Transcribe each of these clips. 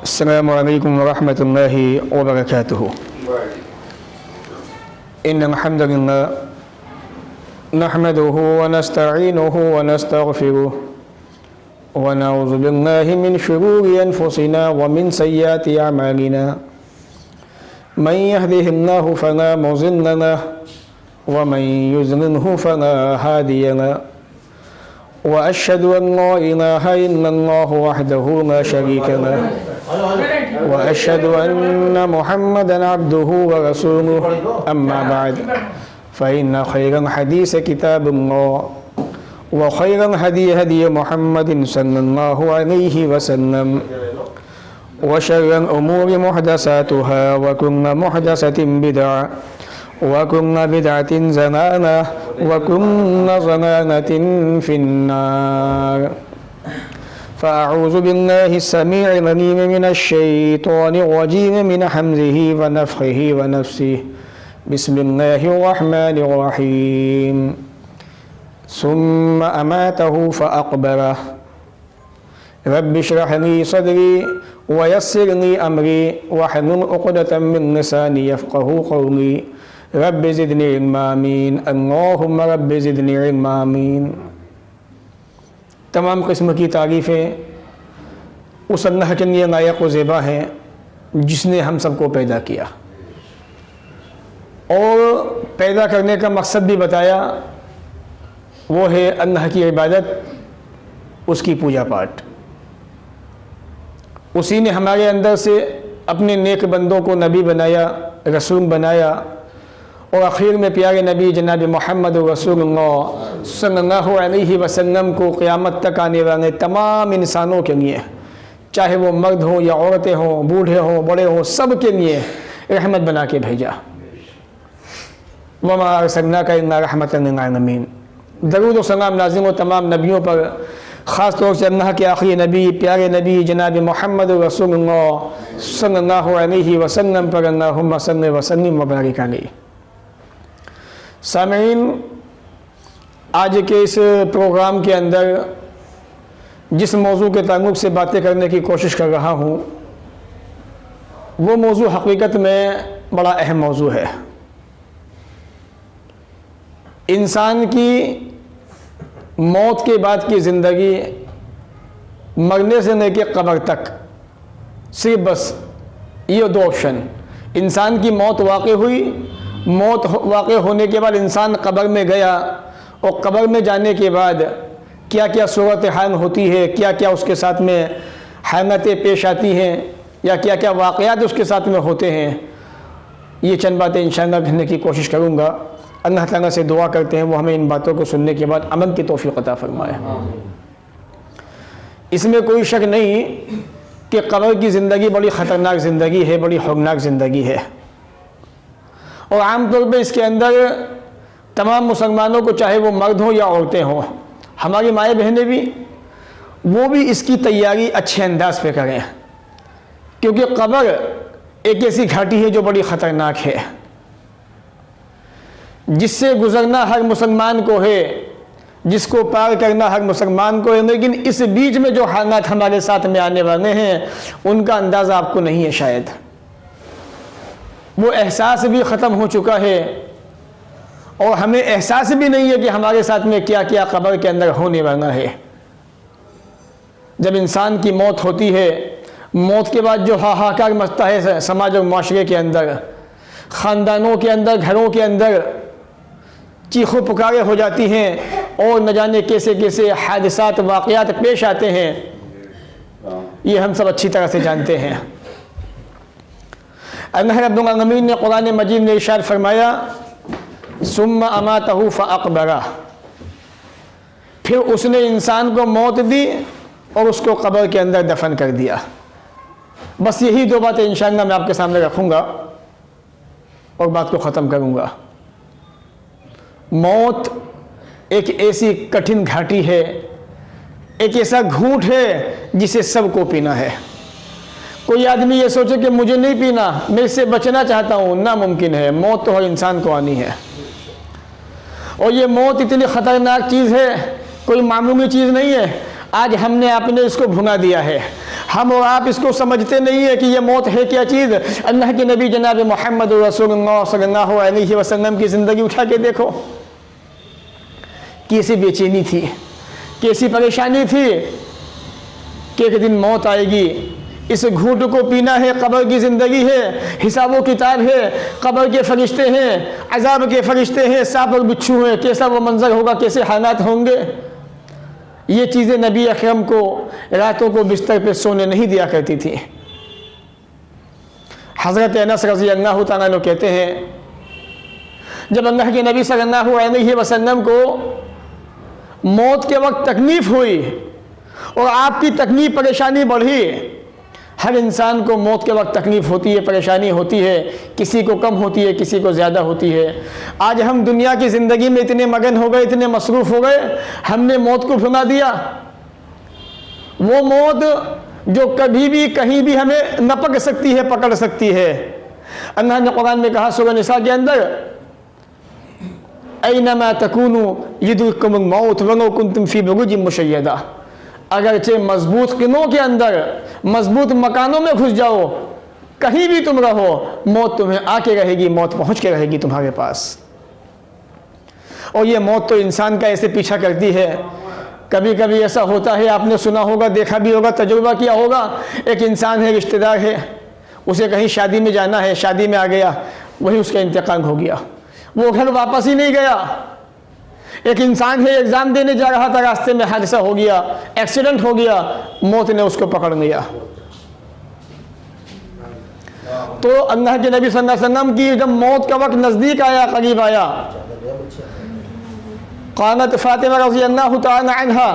अस्सलामु अलैकुम वरहमतुल्लाहि वबरकातुहू। इन्नल हम्दुलिल्लाह नहमदुहु व नस्तईनुहु व नस्तगफिरुहु व नऊज़ु बिल्लाहि मिन शुरूरि अनफुसिना व मिन सय्यिआति अमालिना। मन यहदिहिल्लाहु फला मुज़िल्ल लहु व मन युज़लिल्हु फला हादिय लहु। व अशहदु अन ला इलाहा इल्लल्लाहु वहदहु ला शरीका लहु व अशहदु अन्न मुहम्मदन अब्दुहु व रसूलुहु। अम्मा बाद फ़इन्न खैरल हदीस किताबुल्लाह व खैरल हदी हदी मुहम्मदिन सल्लल्लाहु अलैहि वसल्लम व शर्रल उमूरि मुहदसातुहा व कुल्लु मुहदसतिन बिदअ व कुल्लु बिदअतिन ज़लालह व कुल्लु ज़लालतिन फिन्नार। फ़अऊज़ु बिल्लाहि अस्समीइल अलीम मिनश्शैतानिर रजीम मिन हम्ज़िहि व नफ़्ख़िहि व नफ़्सिहि। बिस्मिल्लाहिर रहमानिर रहीम। सुम्मा अमातहु फ़अक़बरह। रब्बि इश्रह ली सदरी व यस्सिर ली अमरी वहलुल उक़दतम मिन लिसानी यफ़क़हू क़ौली। रब्बि ज़िदनी इल्मा आमीन। अल्लाहुम्मा रब्बि ज़िदनी इल्मा आमीन। तमाम किस्म की तारीफ़ें उस अल्लाह के लिए लायक व ज़ेबा हैं जिसने हम सबको पैदा किया और पैदा करने का मकसद भी बताया, वो है अल्लाह की इबादत, उसकी पूजा पाठ। उसी ने हमारे अंदर से अपने नेक बंदों को नबी बनाया, रसूल बनाया और आखिर में प्यारे नबी जनाब मोहम्मद रसूलुल्लाह सल्लल्लाहु अलैहि वसल्लम को क़यामत तक आने वाले तमाम इंसानों के लिए, चाहे वो मर्द हो या औरतें हों, बूढ़े हों, बड़े हों, सब के लिए रहमत बना के भेजा। वमा अरसलनाका इल्ला रहमतन लिल आलमीन। दरूद व सलाम नाज़िल हो तमाम नबियों पर, ख़ास तौर से अल्लाह के आखिरी नबी प्यारे नबी जनाब मोहम्मद रसूलुल्लाह सल्लल्लाहु अलैहि वसल्लम पर। अल्लाहुम्मा सल्लि व सल्लिम व बारिक अलैहि। सामीन, आज के इस प्रोग्राम के अंदर जिस मौजू के ताल्लुक़ से बातें करने की कोशिश कर रहा हूँ, वो मौजू हकीकत में बड़ा अहम मौजू है। इंसान की मौत के बाद की ज़िंदगी, मरने से लेकर कब्र तक, सिर्फ बस ये दो ऑप्शन। इंसान की मौत वाक़ई हुई, मौत वाक़ई होने के बाद इंसान कब्र में गया और कब्र में जाने के बाद क्या क्या सूरत हाल होती है, क्या क्या उसके साथ में हालतें पेश आती हैं या क्या क्या वाक़यात उसके साथ में होते हैं, ये चंद बातें इंशाअल्लाह कहने की कोशिश करूँगा। अल्लाह ताला से दुआ करते हैं वो हमें इन बातों को सुनने के बाद अमल की तौफ़ीक़ अता फ़रमाए। इसमें कोई शक नहीं कि कब्र की ज़िंदगी बड़ी ख़तरनाक ज़िंदगी है, बड़ी खौफनाक ज़िंदगी है और आम तौर पे इसके अंदर तमाम मुसलमानों को, चाहे वो मर्द हों या औरतें हों, हमारी माएँ बहनें भी, वो भी इसकी तैयारी अच्छे अंदाज पे करें, क्योंकि कब्र एक ऐसी घाटी है जो बड़ी ख़तरनाक है, जिससे गुज़रना हर मुसलमान को है, जिसको पार करना हर मुसलमान को है। लेकिन इस बीच में जो हालात हमारे साथ में आने वाले हैं उनका अंदाज़ा आपको नहीं है शायद। वो एहसास भी ख़त्म हो चुका है और हमें एहसास भी नहीं है कि हमारे साथ में क्या क्या कब्र के अंदर होने वाला है। जब इंसान की मौत होती है, मौत के बाद जो हाहाकार मचता है समाज और माशरे के अंदर, ख़ानदानों के अंदर, घरों के अंदर चीखों पुकारें हो जाती हैं और न जाने कैसे कैसे हादसात वाक़यात पेश आते हैं, ये हम सब अच्छी तरह से जानते हैं। अल्लाह रब्बुल आलमीन ने कुरान मजीद में इरशाद फरमाया, सुम्मा अमातहु फ़अक़बरह। फिर उसने इंसान को मौत दी और उसको कब्र के अंदर दफन कर दिया। बस यही दो बातें इंशाअल्लाह मैं आपके सामने रखूँगा और बात को ख़त्म करूँगा। मौत एक ऐसी कठिन घाटी है, एक ऐसा घूंट है जिसे सबको पीना है। कोई आदमी ये सोचे कि मुझे नहीं पीना, मैं इससे बचना चाहता हूँ, नामुमकिन है। मौत तो हर इंसान को आनी है और ये मौत इतनी ख़तरनाक चीज़ है, कोई मामूली चीज़ नहीं है। आज हमने आपने इसको भुना दिया है। हम और आप इसको समझते नहीं है कि ये मौत है क्या चीज़। अल्लाह के नबी जनाब मोहम्मद रसूलुल्लाह सल्लल्लाहु अलैहि वसल्लम की ज़िंदगी उठा के देखो, कैसी बेचैनी थी, कैसी परेशानी थी कि एक दिन मौत आएगी, इस घूंट को पीना है, कब्र की ज़िंदगी है, हिसाब किताब है, कब्र के फरिश्ते हैं, अजाब के फरिश्ते हैं, सांप और बिच्छू हैं, कैसा वो मंजर होगा, कैसे हालात होंगे। ये चीज़ें नबी अकरम को रातों को बिस्तर पे सोने नहीं दिया करती थी। हज़रत अनस रज़ी अल्लाह तआला अन्हु कहते हैं, जब अल्लाह के नबी सल्लल्लाहु अलैहि वसल्लम को मौत के वक्त तकलीफ़ हुई और आपकी तकलीफ़ परेशानी बढ़ी। हर इंसान को मौत के वक्त तकलीफ़ होती है, परेशानी होती है, किसी को कम होती है, किसी को ज़्यादा होती है। आज हम दुनिया की ज़िंदगी में इतने मगन हो गए, इतने मसरूफ़ हो गए, हमने मौत को भुला दिया। वो मौत जो कभी भी कहीं भी हमें न पकड़ सकती है, पकड़ सकती है। अल्लाह ने कुरान में कहा सूरह निसा के अंदर, ऐनमा तकूनु युद्रिकुमुल मौत वलो कुंतुम फी बुरुजिन मुशय्यदा। अगरचे मजबूत किलों के अंदर, मजबूत मकानों में घुस जाओ, कहीं भी तुम रहो, मौत तुम्हें आके रहेगी, मौत पहुंच के रहेगी तुम्हारे पास। और ये मौत तो इंसान का ऐसे पीछा करती है। कभी कभी ऐसा होता है, आपने सुना होगा, देखा भी होगा, तजुर्बा किया होगा। एक इंसान है, रिश्तेदार है, उसे कहीं शादी में जाना है, शादी में आ गया, वही उसका इंतकाल हो गया, वो घर वापस ही नहीं गया। एक इंसान है, एग्ज़ाम देने जा रहा था, रास्ते में हादसा हो गया, एक्सीडेंट हो गया, मौत ने उसको पकड़ लिया। तो अल्लाह के नबी सल्लल्लाहु अलैहि वसल्लम की जब मौत का वक्त नज़दीक आया, करीब आया, क़ानत फ़ातिमा रज़ी अल्लाह तआला अन्हा,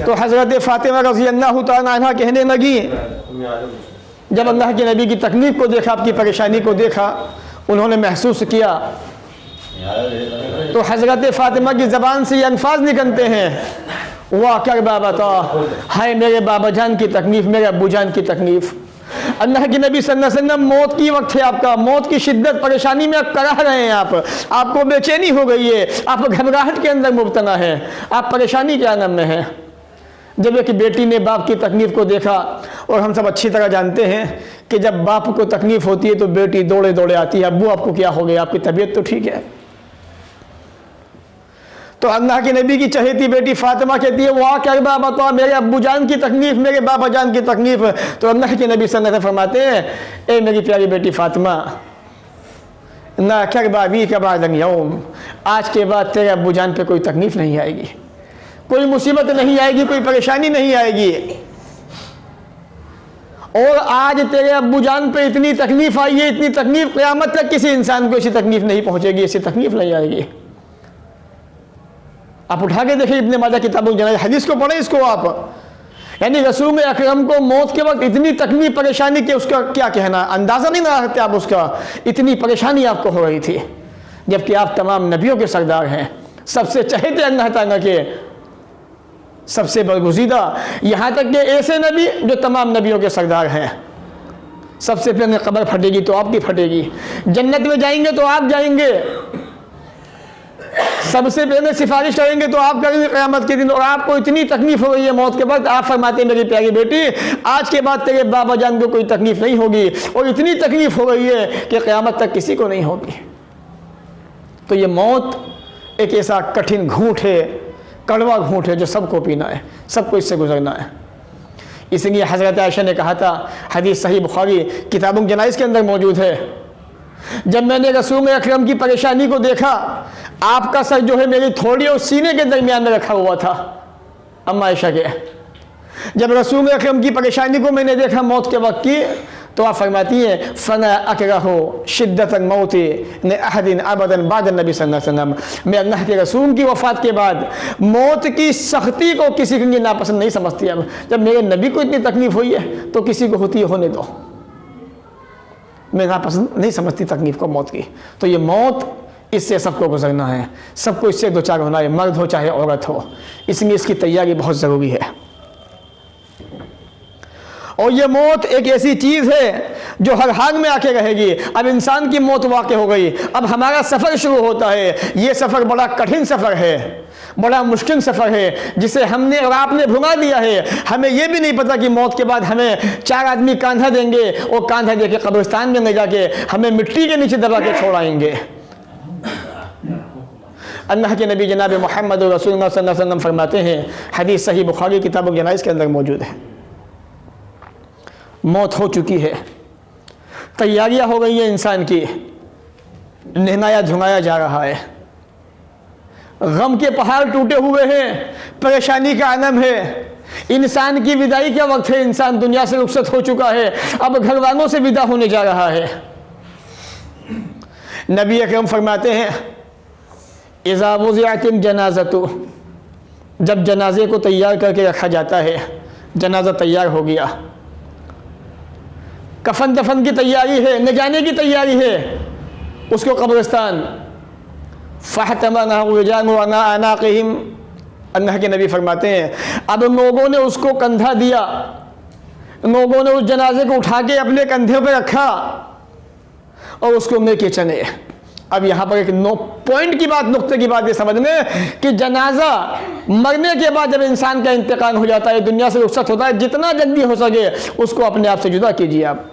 तो हज़रत फ़ातिमा रज़ी अल्लाह तआला अन्हा कहने लगी, जब अल्लाह के नबी की तकलीफ़ को देखा, आपकी परेशानी को देखा, उन्होंने महसूस किया, तो हज़रत फ़ातिमा की ज़बान से ये अल्फाज निकलते हैं, वाह कर बाबा था, हाय मेरे बाबा जान की तकलीफ़, मेरे अब्बू जान की तकलीफ़। अल्लाह के नबी सल्लल्लाहु अलैहि वसल्लम, मौत की वक्त है आपका, मौत की शिद्दत, परेशानी में आप कराह रहे हैं, आपको बेचैनी हो गई है, आप घबराहट के अंदर मुब्तला है, आप परेशानी के आलम में हैं। जब एक बेटी ने बाप की तकलीफ़ को देखा, और हम सब अच्छी तरह जानते हैं कि जब बाप को तकलीफ़ होती है तो बेटी दौड़े दौड़े आती है, अब्बू आपको क्या हो गया, आपकी तबीयत तो ठीक है। तो अल्लाह के नबी की चहेती बेटी फातिमा कहती है, वाह क्या बाबा तो मेरे अब्बू जान की तकलीफ़, मेरे बाबा जान की तकलीफ़। तो अल्लाह के नबी सल्लल्लाहु अलैहि वसल्लम फरमाते हैं, ए मेरी प्यारी बेटी फातिमा, ना क्या बाबी का बादन यौम, आज के बाद तेरे अब्बू जान पे कोई तकलीफ़ नहीं आएगी, कोई मुसीबत नहीं आएगी, कोई परेशानी नहीं आएगी। और आज तेरे अब्बू जान पे इतनी तकलीफ़ आई है, इतनी तकलीफ़ क़यामत तक किसी इंसान को ऐसी तकलीफ़ नहीं पहुँचेगी, ऐसी तकलीफ़ नहीं आएगी। आप उठा के देखिए इब्ने माजा किताबुल जनाज़, हदीस को पढ़े इसको आप, यानी रसूल अकरम को मौत के वक्त इतनी तकलीफ परेशानी कि उसका क्या कहना, अंदाज़ा नहीं लगा सकते आप उसका, इतनी परेशानी आपको हो रही थी, जबकि आप तमाम नबियों के सरदार हैं, सबसे चहेते अल्लाह ताला के, सबसे बरगुज़ीदा, यहाँ तक कि ऐसे नबी जो तमाम नबियों के सरदार हैं। सबसे पहले कब्र फटेगी तो आपकी फटेगी, जन्नत में जाएंगे तो आप जाएंगे, सबसे पहले सिफारिश करेंगे तो आप करेंगे क़यामत के दिन। और आपको इतनी तकलीफ़ हो गई है मौत के वक्त, आप फरमाते हैं मेरी प्यारी बेटी, आज के बाद तेरे बाबा जान को कोई तकलीफ़ नहीं होगी, और इतनी तकलीफ़ हो गई है कि क़यामत तक किसी को नहीं होगी। तो ये मौत एक ऐसा कठिन घूंट है, कड़वा घूंट है, जो सबको पीना है, सबको इससे गुजरना है। इसलिए हज़रत आयशा ने कहा था, हदीस सही बुखारी किताबुल जनाइज़ के अंदर मौजूद है, जब मैंने रसूल अकरम की परेशानी को देखा, आपका सर जो है मेरी थोड़ी और सीने के दरमियान में रखा हुआ था। अम्मा आयशा के, जब रसूल अकरम की परेशानी को मैंने देखा मौत के वक्त की, तो आप फरमाती हैं, फ़ना अकरहु शिद्दतल मौति न अहदिन अबदन बाद नबी सल्लल्लाहु अलैहि वसल्लम, मैं अल्लाह के रसूल की वफ़ात के बाद मौत की सख्ती को किसी के लिए नापसंद नहीं समझती। अब जब मेरे नबी को इतनी तकलीफ़ हुई है तो किसी को होती है, होने दो, मैं नापसंद नहीं समझती तकलीफ़ को मौत की। तो ये मौत, इससे सबको गुजरना है, सबको इससे दो चार होना है, मर्द हो चाहे औरत हो, इसलिए इसकी तैयारी बहुत ज़रूरी है। और ये मौत एक ऐसी चीज़ है जो हर हाल में आके रहेगी। अब इंसान की मौत वाक़ हो गई, अब हमारा सफ़र शुरू होता है। ये सफ़र बड़ा कठिन सफ़र है, बड़ा मुश्किल सफ़र है, जिसे हमने और आपने भुला दिया है। हमें यह भी नहीं पता कि मौत के बाद हमें 4 आदमी कांधा देंगे और कांधा दे के कब्रिस्तान में ले जाके हमें मिट्टी के नीचे दबा के छोड़ाएंगे। अल्लाह के नबी जनाब मोहम्मद रसूलुल्लाह सल्लल्लाहु अलैहि वसल्लम फरमाते हैं, हदीस सही बुखारी किताब जनाइज़ के अंदर मौजूद है, मौत हो चुकी है, तैयारियां हो गई है इंसान की, नहलाया धुलाया जा रहा है, गम के पहाड़ टूटे हुए हैं, परेशानी का आलम है, इंसान की विदाई का वक्त है, इंसान दुनिया से रुखसत हो चुका है, अब घर वालों से विदा होने जा रहा है। नबी अकरम फरमाते हैं, इज़ा वुज़िअतिल जनाज़तु, जब जनाजे को तैयार करके रखा जाता है, जनाजा तैयार हो गया, कफन दफन की तैयारी है, न जाने की तैयारी है, उसको कब्रिस्तान फ़हतमनहु रिजालुन अला अनाक़िहिम, अल्लाह के नबी फरमाते हैं, अब लोगों ने उसको कंधा दिया, लोगों ने उस जनाजे को उठा के अपने कंधे पर रखा और उसको लेके चले। अब यहाँ पर एक पॉइंट की बात, नुक्ते की बात ये समझ में कि जनाजा मरने के बाद जब इंसान का इंतकाल हो जाता है, दुनिया से रुखसत होता है, जितना जल्दी हो सके उसको अपने आप से जुदा कीजिए। आप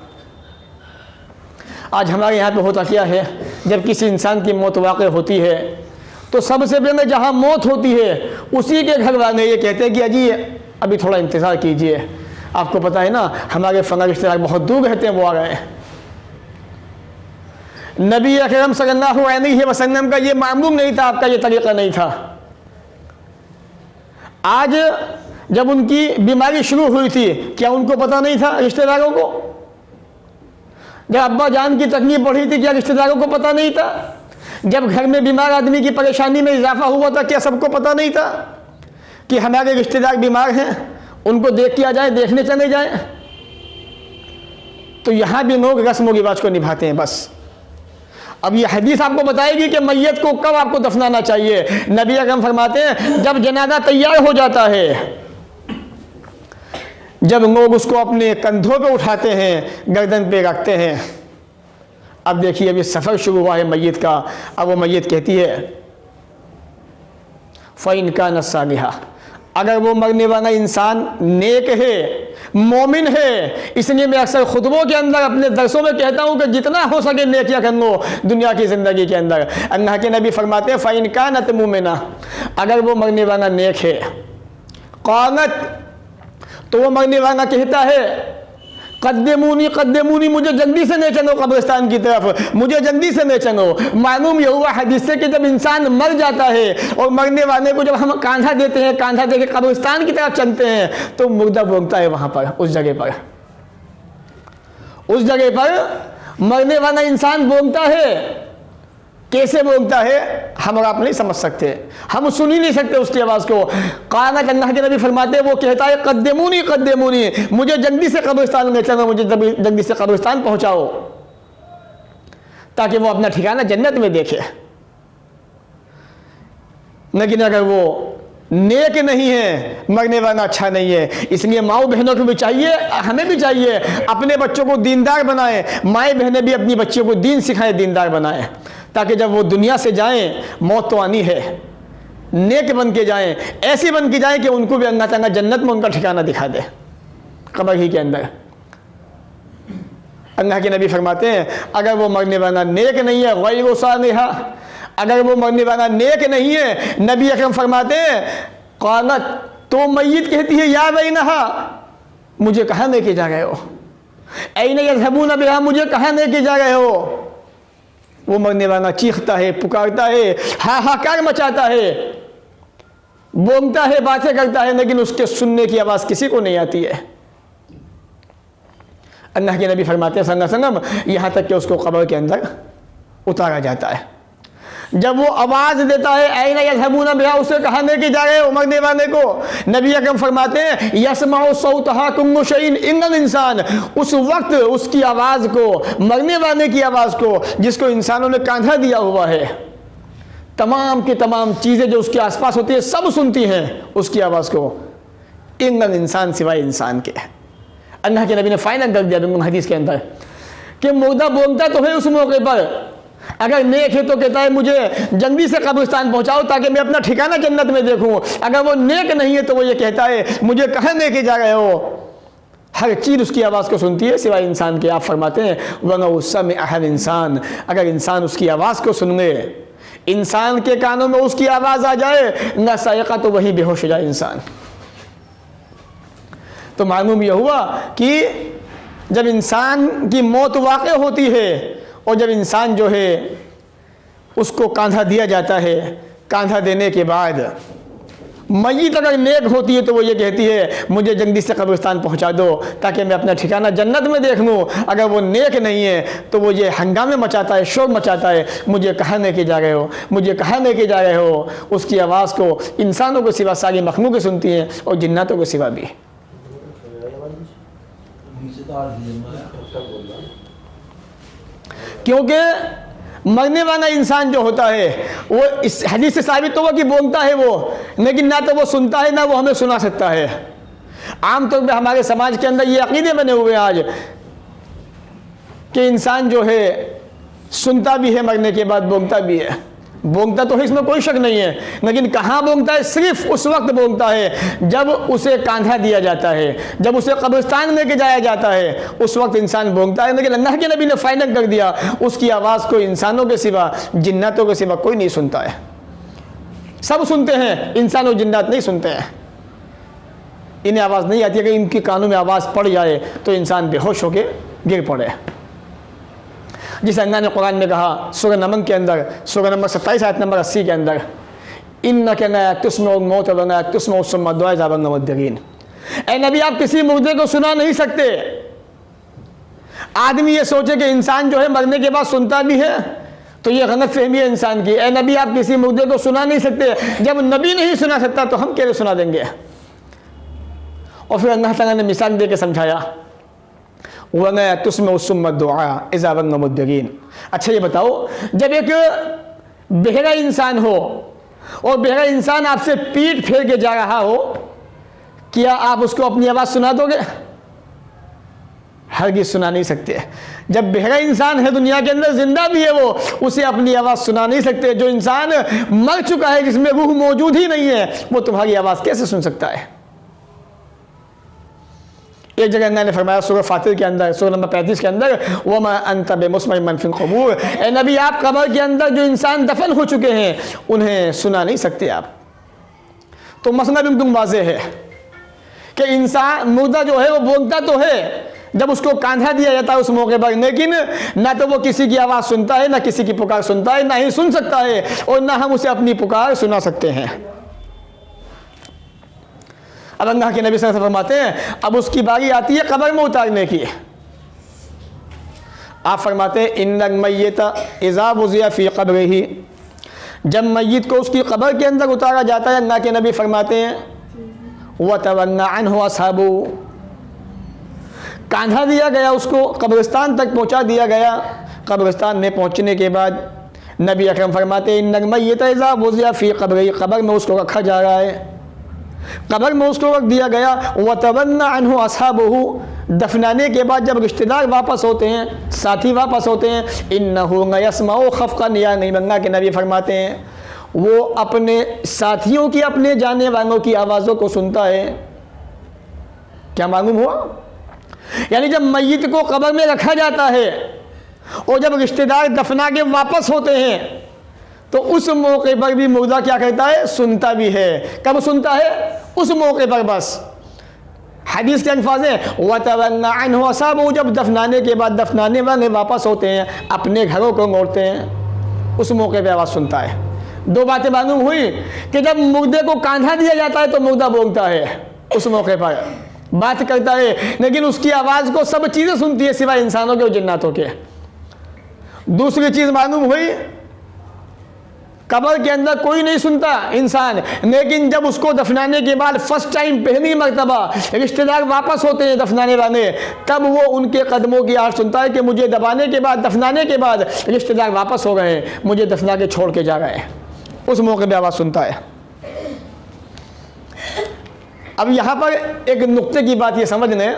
आज हमारे यहाँ पे होता क्या है, जब किसी इंसान की मौत वाक़ होती है तो सबसे पहले जहाँ मौत होती है उसी के घर वाले ये कहते हैं कि अजी अभी थोड़ा इंतज़ार कीजिए, आपको पता है ना हमारे फला रिश्तेदार बहुत दूर रहते हैं, वो आ रहे हैं। नबी अकरम सल्लल्लाहु अलैहि वसल्लम का ये मामूल नहीं था, आपका ये तरीक़ा नहीं था। आज जब उनकी बीमारी शुरू हुई थी, क्या उनको पता नहीं था रिश्तेदारों को? जब अब्बा जान की तकलीफ बढ़ी थी, क्या रिश्तेदारों को पता नहीं था? जब घर में बीमार आदमी की परेशानी में इजाफा हुआ था, क्या सबको पता नहीं था कि हमारे रिश्तेदार बीमार हैं, उनको देख के आ जाए, देखने चले जाए? तो यहाँ भी लोग रस्म व रिवाज को निभाते हैं बस। अब ये हदीस आपको बताएगी कि मैयत को कब आपको दफनाना चाहिए। नबी अकरम फरमाते हैं, जब जनाजा तैयार हो जाता है, जब लोग उसको अपने कंधों पे उठाते हैं, गर्दन पे रखते हैं। अब देखिए, अभी सफ़र शुरू हुआ है मैयत का। अब वो मैयत कहती है, फ़इन कान सालिहा, अगर वो मरने वाला इंसान नेक है, मोमिन है, इसलिए मैं अक्सर खुतबों के अंदर अपने दरसों में कहता हूँ कि जितना हो सके नेकियां कर लो दुनिया की ज़िंदगी के अंदर। अल्लाह के नबी फरमाते हैं, फ़इन कानत मुमिना, अगर वो मरने वाला नेक है, क़ानत, तो वो मरने वाला कहता है, कद्दमूनी कद्दमूनी, मुझे जल्दी से ले चलो कब्रिस्तान की तरफ, मुझे जल्दी से ले चलो। मालूम यह हुआ हदीस से कि जब इंसान मर जाता है और मरने वाले को जब हम कांधा देते हैं, कांधा दे के कब्रिस्तान की तरफ चलते हैं, तो मुर्दा बोलता है वहाँ पर, उस जगह पर मरने वाला इंसान बोलता है। कैसे बोलता है हम और आप नहीं समझ सकते, हम सुन ही नहीं सकते उसकी आवाज़ को। कानत, अल्लाह के नबी फरमाते हैं, वो कहता है, कद्दमूनी कद्दमूनी, मुझे जल्दी से कब्रिस्तान में चलो, मुझे जल्दी से कब्रिस्तान पहुंचाओ, ताकि वो अपना ठिकाना जन्नत में देखे। लेकिन अगर वो नेक नहीं है, मरने वाला अच्छा नहीं है, इसलिए माओ बहनों को भी चाहिए, हमें भी चाहिए, अपने बच्चों को दीनदार बनाएं। माएँ बहनें भी अपनी बच्चियों को दीन सिखाएं, दीनदार बनाएं, ताकि जब वो दुनिया से जाएं, मौत तो आनी है, नेक बन के जाएं, ऐसी बन के जाएं कि उनको भी अल्लाह ताला जन्नत में उनका ठिकाना दिखा दे, कब्र ही के अंदर। अल्लाह के नबी फरमाते हैं, अगर वो मरने वाला नेक नहीं है, गैर सालिहा, अगर वो मरने वाला नेक नहीं है, नबी अकरम फरमाते हैं, क़ालत, तो मैयत कहती है, या बैनहा, मुझे कहाँ लेके जा रहे हो? ऐन यज़हबून बिहा, मुझे कहाँ लेके जा रहे हो? वो मरने वाला चीखता है, पुकारता है, हाहाकार मचाता है, बोलता है, बातें करता है, लेकिन उसके सुनने की आवाज़ किसी को नहीं आती है। अल्लाह के नबी फरमाते हैं सल्लल्लाहु अलैहि वसल्लम, यहाँ तक कि उसको कब्र के अंदर उतारा जाता है। जब वो आवाज़ देता है, ऐन यज़हबून बिहा, उसे कहाँ लेके जा रहे हो मरने वाले को? नबी अकरम फरमाते हैं, यस्माउ सौतहा कुल्लु शैइन इल्लल इंसान, उस वक्त उसकी आवाज़ को, मरने वाले की आवाज़ को, जिसको इंसानों ने कांधा दिया हुआ है, तमाम की तमाम चीज़ें जो उसके आसपास होती है सब सुनती हैं उसकी आवाज़ को, इल्लल इंसान, सिवाय इंसान के। अल्लाह के नबी ने फाइनल कर दिया हदीस के अंदर कि मुर्दा बोलता तो है उस मौके पर, अगर नेक है तो कहता है मुझे जल्दी से कब्रिस्तान पहुंचाओ ताकि मैं अपना ठिकाना जन्नत में देखूं। अगर वो नेक नहीं है तो वो ये कहता है मुझे कहाँ लेके जा रहे हो। हर चीज़ उसकी आवाज़ को सुनती है सिवाय इंसान के। आप फरमाते हैं वरना उस समय अहल इंसान, अगर इंसान उसकी आवाज़ को सुन ले, इंसान के कानों में उसकी आवाज़ आ जाए ना सायका, तो वहीं बेहोश हो जाए इंसान। तो मालूम यह हुआ कि जब इंसान की मौत वाक़ई होती है और जब इंसान जो है उसको कांधा दिया जाता है, कांधा देने के बाद मय्यत अगर नेक होती है तो वो ये कहती है मुझे जल्दी से कब्रिस्तान पहुंचा दो ताकि मैं अपना ठिकाना जन्नत में देख लूँ। अगर वो नेक नहीं है तो वो ये हंगामे मचाता है, शोर मचाता है, मुझे कहाँ लेके जा रहे हो, मुझे कहाँ लेके जा रहे हो। उसकी आवाज़ को इंसानों के सिवा सारी मखलूक़ें सुनती हैं और जिन्नातों के सिवा भी। क्योंकि मरने वाला इंसान जो होता है वो इस हदीस से साबित होगा कि बोलता है वो, लेकिन ना तो वो सुनता है ना वो हमें सुना सकता है। आमतौर पर हमारे समाज के अंदर ये अकीदे बने हुए आज कि इंसान जो है सुनता भी है, मरने के बाद बोलता भी है। बोलता तो है, इसमें कोई शक नहीं है, लेकिन कहाँ बोलता है? सिर्फ उस वक्त बोलता है जब उसे कांधा दिया जाता है, जब उसे कब्रिस्तान लेके जाया जाता है, उस वक्त इंसान बोलता है। लेकिन अल्लाह के नबी ने फाइनल कर दिया उसकी आवाज़ को इंसानों के सिवा, जिन्नातों के सिवा कोई नहीं सुनता है। सब सुनते हैं, इंसान और जिन्नात नहीं सुनते हैं। इन्हें आवाज़ नहीं आती। अगर इनके कानों में आवाज़ पड़ जाए तो इंसान बेहोश होकर गिर पड़े। जिस अल्लाह ने कुरान में कहा सूरह नमल के अंदर, सूरह नंबर 27 आयत नंबर 80 के अंदर, इन्नका ला तुस्मिउल मौत व ला तुस्मिउ सुम्मा दुआ ज़ाबन मुद्दरीन। ऐ नबी आप किसी मुर्दे को सुना नहीं सकते। आदमी ये सोचे कि इंसान जो है मरने के बाद सुनता भी है तो ये गलत फहमी है इंसान की। ऐ नबी आप किसी मुर्दे को सुना नहीं सकते। जब नबी नहीं सुना सकता तो हम कैसे सुना देंगे। और फिर अल्लाह ताला ने मिसाल दे के समझाया वना तुस्मिउ सुम्मा दुआ इज़ा बन मुद्दरीन। अच्छा ये बताओ, जब एक बहरा इंसान हो और बहरा इंसान आपसे पीठ फेर के जा रहा हो, क्या आप उसको अपनी आवाज़ सुना दोगे? हरगिज़ सुना नहीं सकते। जब बहरा इंसान है दुनिया के अंदर, जिंदा भी है वो, उसे अपनी आवाज़ सुना नहीं सकते। जो इंसान मर चुका है, जिसमें रूह मौजूद ही नहीं है, वो तुम्हारी आवाज़ कैसे सुन सकता है? एक जगह अल्लाह ने फरमाया सूरह फातिर के अंदर, सूरह नंबर 35 के अंदर, वमा अंत बिमुस्मिअ मन फिल क़ुबूर। ए नबी आप कब्र के अंदर जो इंसान दफन हो चुके हैं उन्हें सुना नहीं सकते आप। तो मसला बिल्कुल वाज़ेह है कि इंसान मुर्दा जो है वो बोलता तो है जब उसको कांधा दिया जाता है उस मौके पर, लेकिन ना तो वो किसी की आवाज़ सुनता है, ना किसी की पुकार सुनता है, ना ही सुन सकता है, और ना हम उसे अपनी पुकार सुना सकते हैं। अब अल्लाह के नबी सल्लल्लाहु अलैहि वसल्लम फरमाते हैं अब उसकी बारी आती है कब्र में उतारने की। आप फरमाते हैं इन्नल मय्यत इज़ा वुज़िया फ़ी क़ब्रिही, जब मय्यत को उसकी कब्र के अंदर उतारा जाता है, अल्लाह के नबी फरमाते हैं व तवन्ना अन्हु अस्हाबु, कांधा दिया गया, उसको कब्रिस्तान तक पहुंचा दिया गया। कब्रिस्तान में पहुंचने के बाद नबी अकरम फरमाते हैं इन्नल मय्यत इज़ा वुज़िया फ़ी क़ब्रिही, कब्र में उसको रखा जा रहा है, कब्र में उसको रख दिया गया। व तवन्ना अन्हु अस्हाबुहु, दफनाने के बाद जब रिश्तेदार वापस होते हैं, साथी वापस होते हैं, इन्नहु यस्मउ खफ़क़न या नहीं, अल्लाह के नबी फरमाते हैं वो अपने साथियों की, अपने जाने वालों की आवाज़ों को सुनता है। क्या मालूम हुआ? यानी जब मय्यत को कब्र में रखा जाता है और जब रिश्तेदार दफना के वापस होते हैं तो उस मौके पर भी मुर्दा क्या करता है? सुनता भी है। कब सुनता है? उस मौके पर बस। हदीस के अल्फाज हैं व तवन्ना अन्हु अस्हाबुहु, जब दफनाने के बाद दफनाने वाले वापस होते हैं, अपने घरों को लौटते हैं, उस मौके पर आवाज़ सुनता है। दो बातें मालूम हुई कि जब मुर्दे को कांधा दिया जाता है तो मुर्दा बोलता है, उस मौके पर बात करता है, लेकिन उसकी आवाज़ को सब चीज़ें सुनती है सिवाय इंसानों के और जिन्नातों के। दूसरी चीज़ मालूम हुई कब्र के अंदर कोई नहीं सुनता इंसान, लेकिन जब उसको दफनाने के बाद फर्स्ट टाइम, पहली मर्तबा रिश्तेदार वापस होते हैं दफनाने वाले, तब वो उनके कदमों की आवाज़ सुनता है कि मुझे दबाने के बाद, दफनाने के बाद रिश्तेदार वापस हो गए हैं, मुझे दफना के छोड़ के जा रहे हैं। उस मौके पर आवाज़ सुनता है। अब यहाँ पर एक नुक्ते की बात ये समझ लें,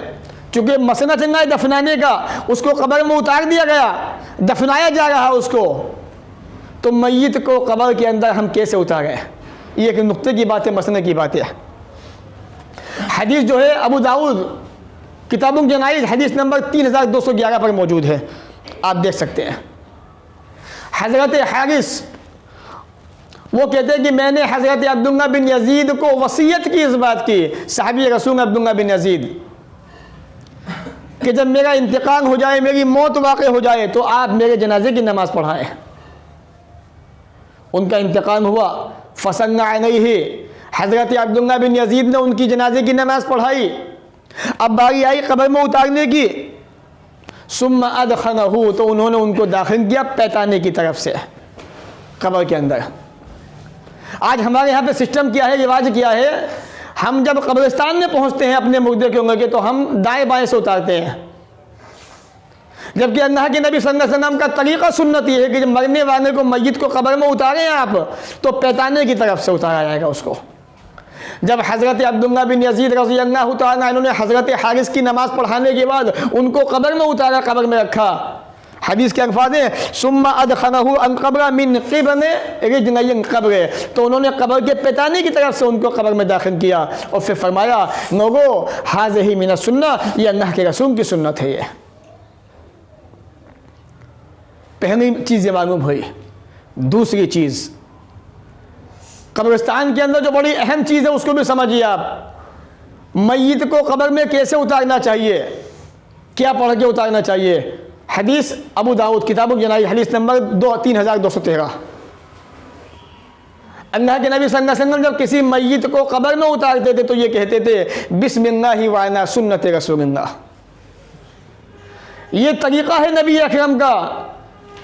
चूँकि मसला चल रहा है दफनाने का, उसको कब्र में उतार दिया गया, दफनाया जा रहा है उसको, तो मय्यत को कब्र के अंदर हम कैसे उतारें? ये एक नुक्ते की बात है, मसले की बात है। हदीस जो है अबू दाऊद किताबुल जनाइज़ हदीस नंबर 3211 पर मौजूद है, आप देख सकते हैं। हज़रत हारिस वो कहते हैं कि मैंने हज़रत अब्दुल्ला बिन यजीद को वसीयत की इस बात की, साहबी रसूल अब्दुल्ला बिन यजीद, कि जब मेरा इंतकाल हो जाए, मेरी मौत वाक़ई हो जाए, तो आप मेरे जनाजे की नमाज़ पढ़ाएं। उनका इंतकाल हुआ, फसन्ना अलैहि, हज़रत अब्दुल्ला बिन यजीद ने उनकी जनाजे की नमाज़ पढ़ाई। अब बारी आई कब्र में उतारने की, सुम्मा अदखलहू, तो उन्होंने उनको दाखिल किया पैताने की तरफ से कब्र के अंदर। आज हमारे यहाँ पे सिस्टम क्या है, रिवाज क्या है, हम जब कब्रिस्तान में पहुँचते हैं अपने मुर्दे के उंगली के, तो हम दाएं बाएं से उतारते हैं, जबकि अल्लाह के नबी सल्लल्लाहु अलैहि वसल्लम का तरीक़ा सुन्नत ये है कि जब मरने वाले को, मय्यत को कब्र में उतारें आप, तो पैताने की तरफ से उतारा जाएगा उसको। जब हज़रत अब्दुल्ला बिन यजीद रज़ी अल्लाह तआला अन्हु ने हज़रत हारिस की नमाज़ पढ़ाने के बाद उनको कब्र में उतारा, कब्र में रखा, हदीस के अल्फाज़ हैं सुम्मा अदखलहू अन क़ब्र मिन क़िबल रिजलैन क़ब्र, तो उन्होंने कब्र के पैताने की तरफ से उनको कब्र में दाखिल किया और फिर फरमाया लोगो हाज़िही मिन सुन्नह, ये अल्लाह के रसूल की सुन्नत है। ये पहली चीज़ मालूम हुई। दूसरी चीज़, कब्रिस्तान के अंदर जो बड़ी अहम चीज़ है उसको भी समझिए आप। मय्यत को कब्र में कैसे उतारना चाहिए, क्या पढ़ के उतारना चाहिए। हदीस अबू दाऊद किताबुल जनाइज़ हदीस नंबर 3213। अल्लाह के नबी सल्लल्लाहु अलैहि वसल्लम जब किसी मय्यत को कब्र में उतारते थे तो ये कहते थे बिस्मिल्लाहि व अला सुन्नत रसूलिल्लाह। ये तरीक़ा है नबी अकरम का,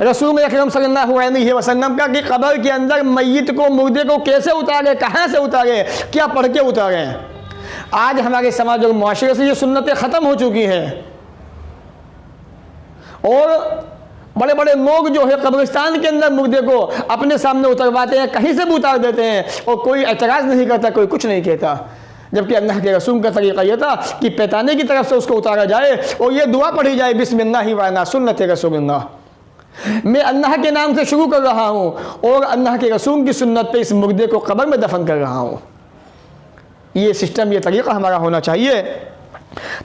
रसूल अकरम सल्लल्लाहु अलैहि वसल्लम का, कि कब्र के अंदर मय्यत को, मुर्दे को कैसे उतारे, कहाँ से उतारे, क्या पढ़ के उतारे। आज हमारे समाज और मुआशरे से ये सुन्नतें ख़त्म हो चुकी हैं और बड़े बड़े लोग जो है कब्रिस्तान के अंदर मुर्दे को अपने सामने उतरवाते हैं, कहीं से भी उतार देते हैं और कोई एतराज़ नहीं करता, कोई कुछ नहीं कहता। जबकि अल्लाह के रसूल का तरीक़ा यह था कि पैताने की तरफ से उसको उतारा जाए और ये दुआ पढ़ी जाए बिस्मिल्लाहि व अला सुन्नत रसूलिल्लाह, मैं अल्लाह के नाम से शुरू कर रहा हूँ और अल्लाह के रसूल की सुन्नत पे इस मुर्दे को कब्र में दफन कर रहा हूँ। ये सिस्टम, ये तरीक़ा हमारा होना चाहिए,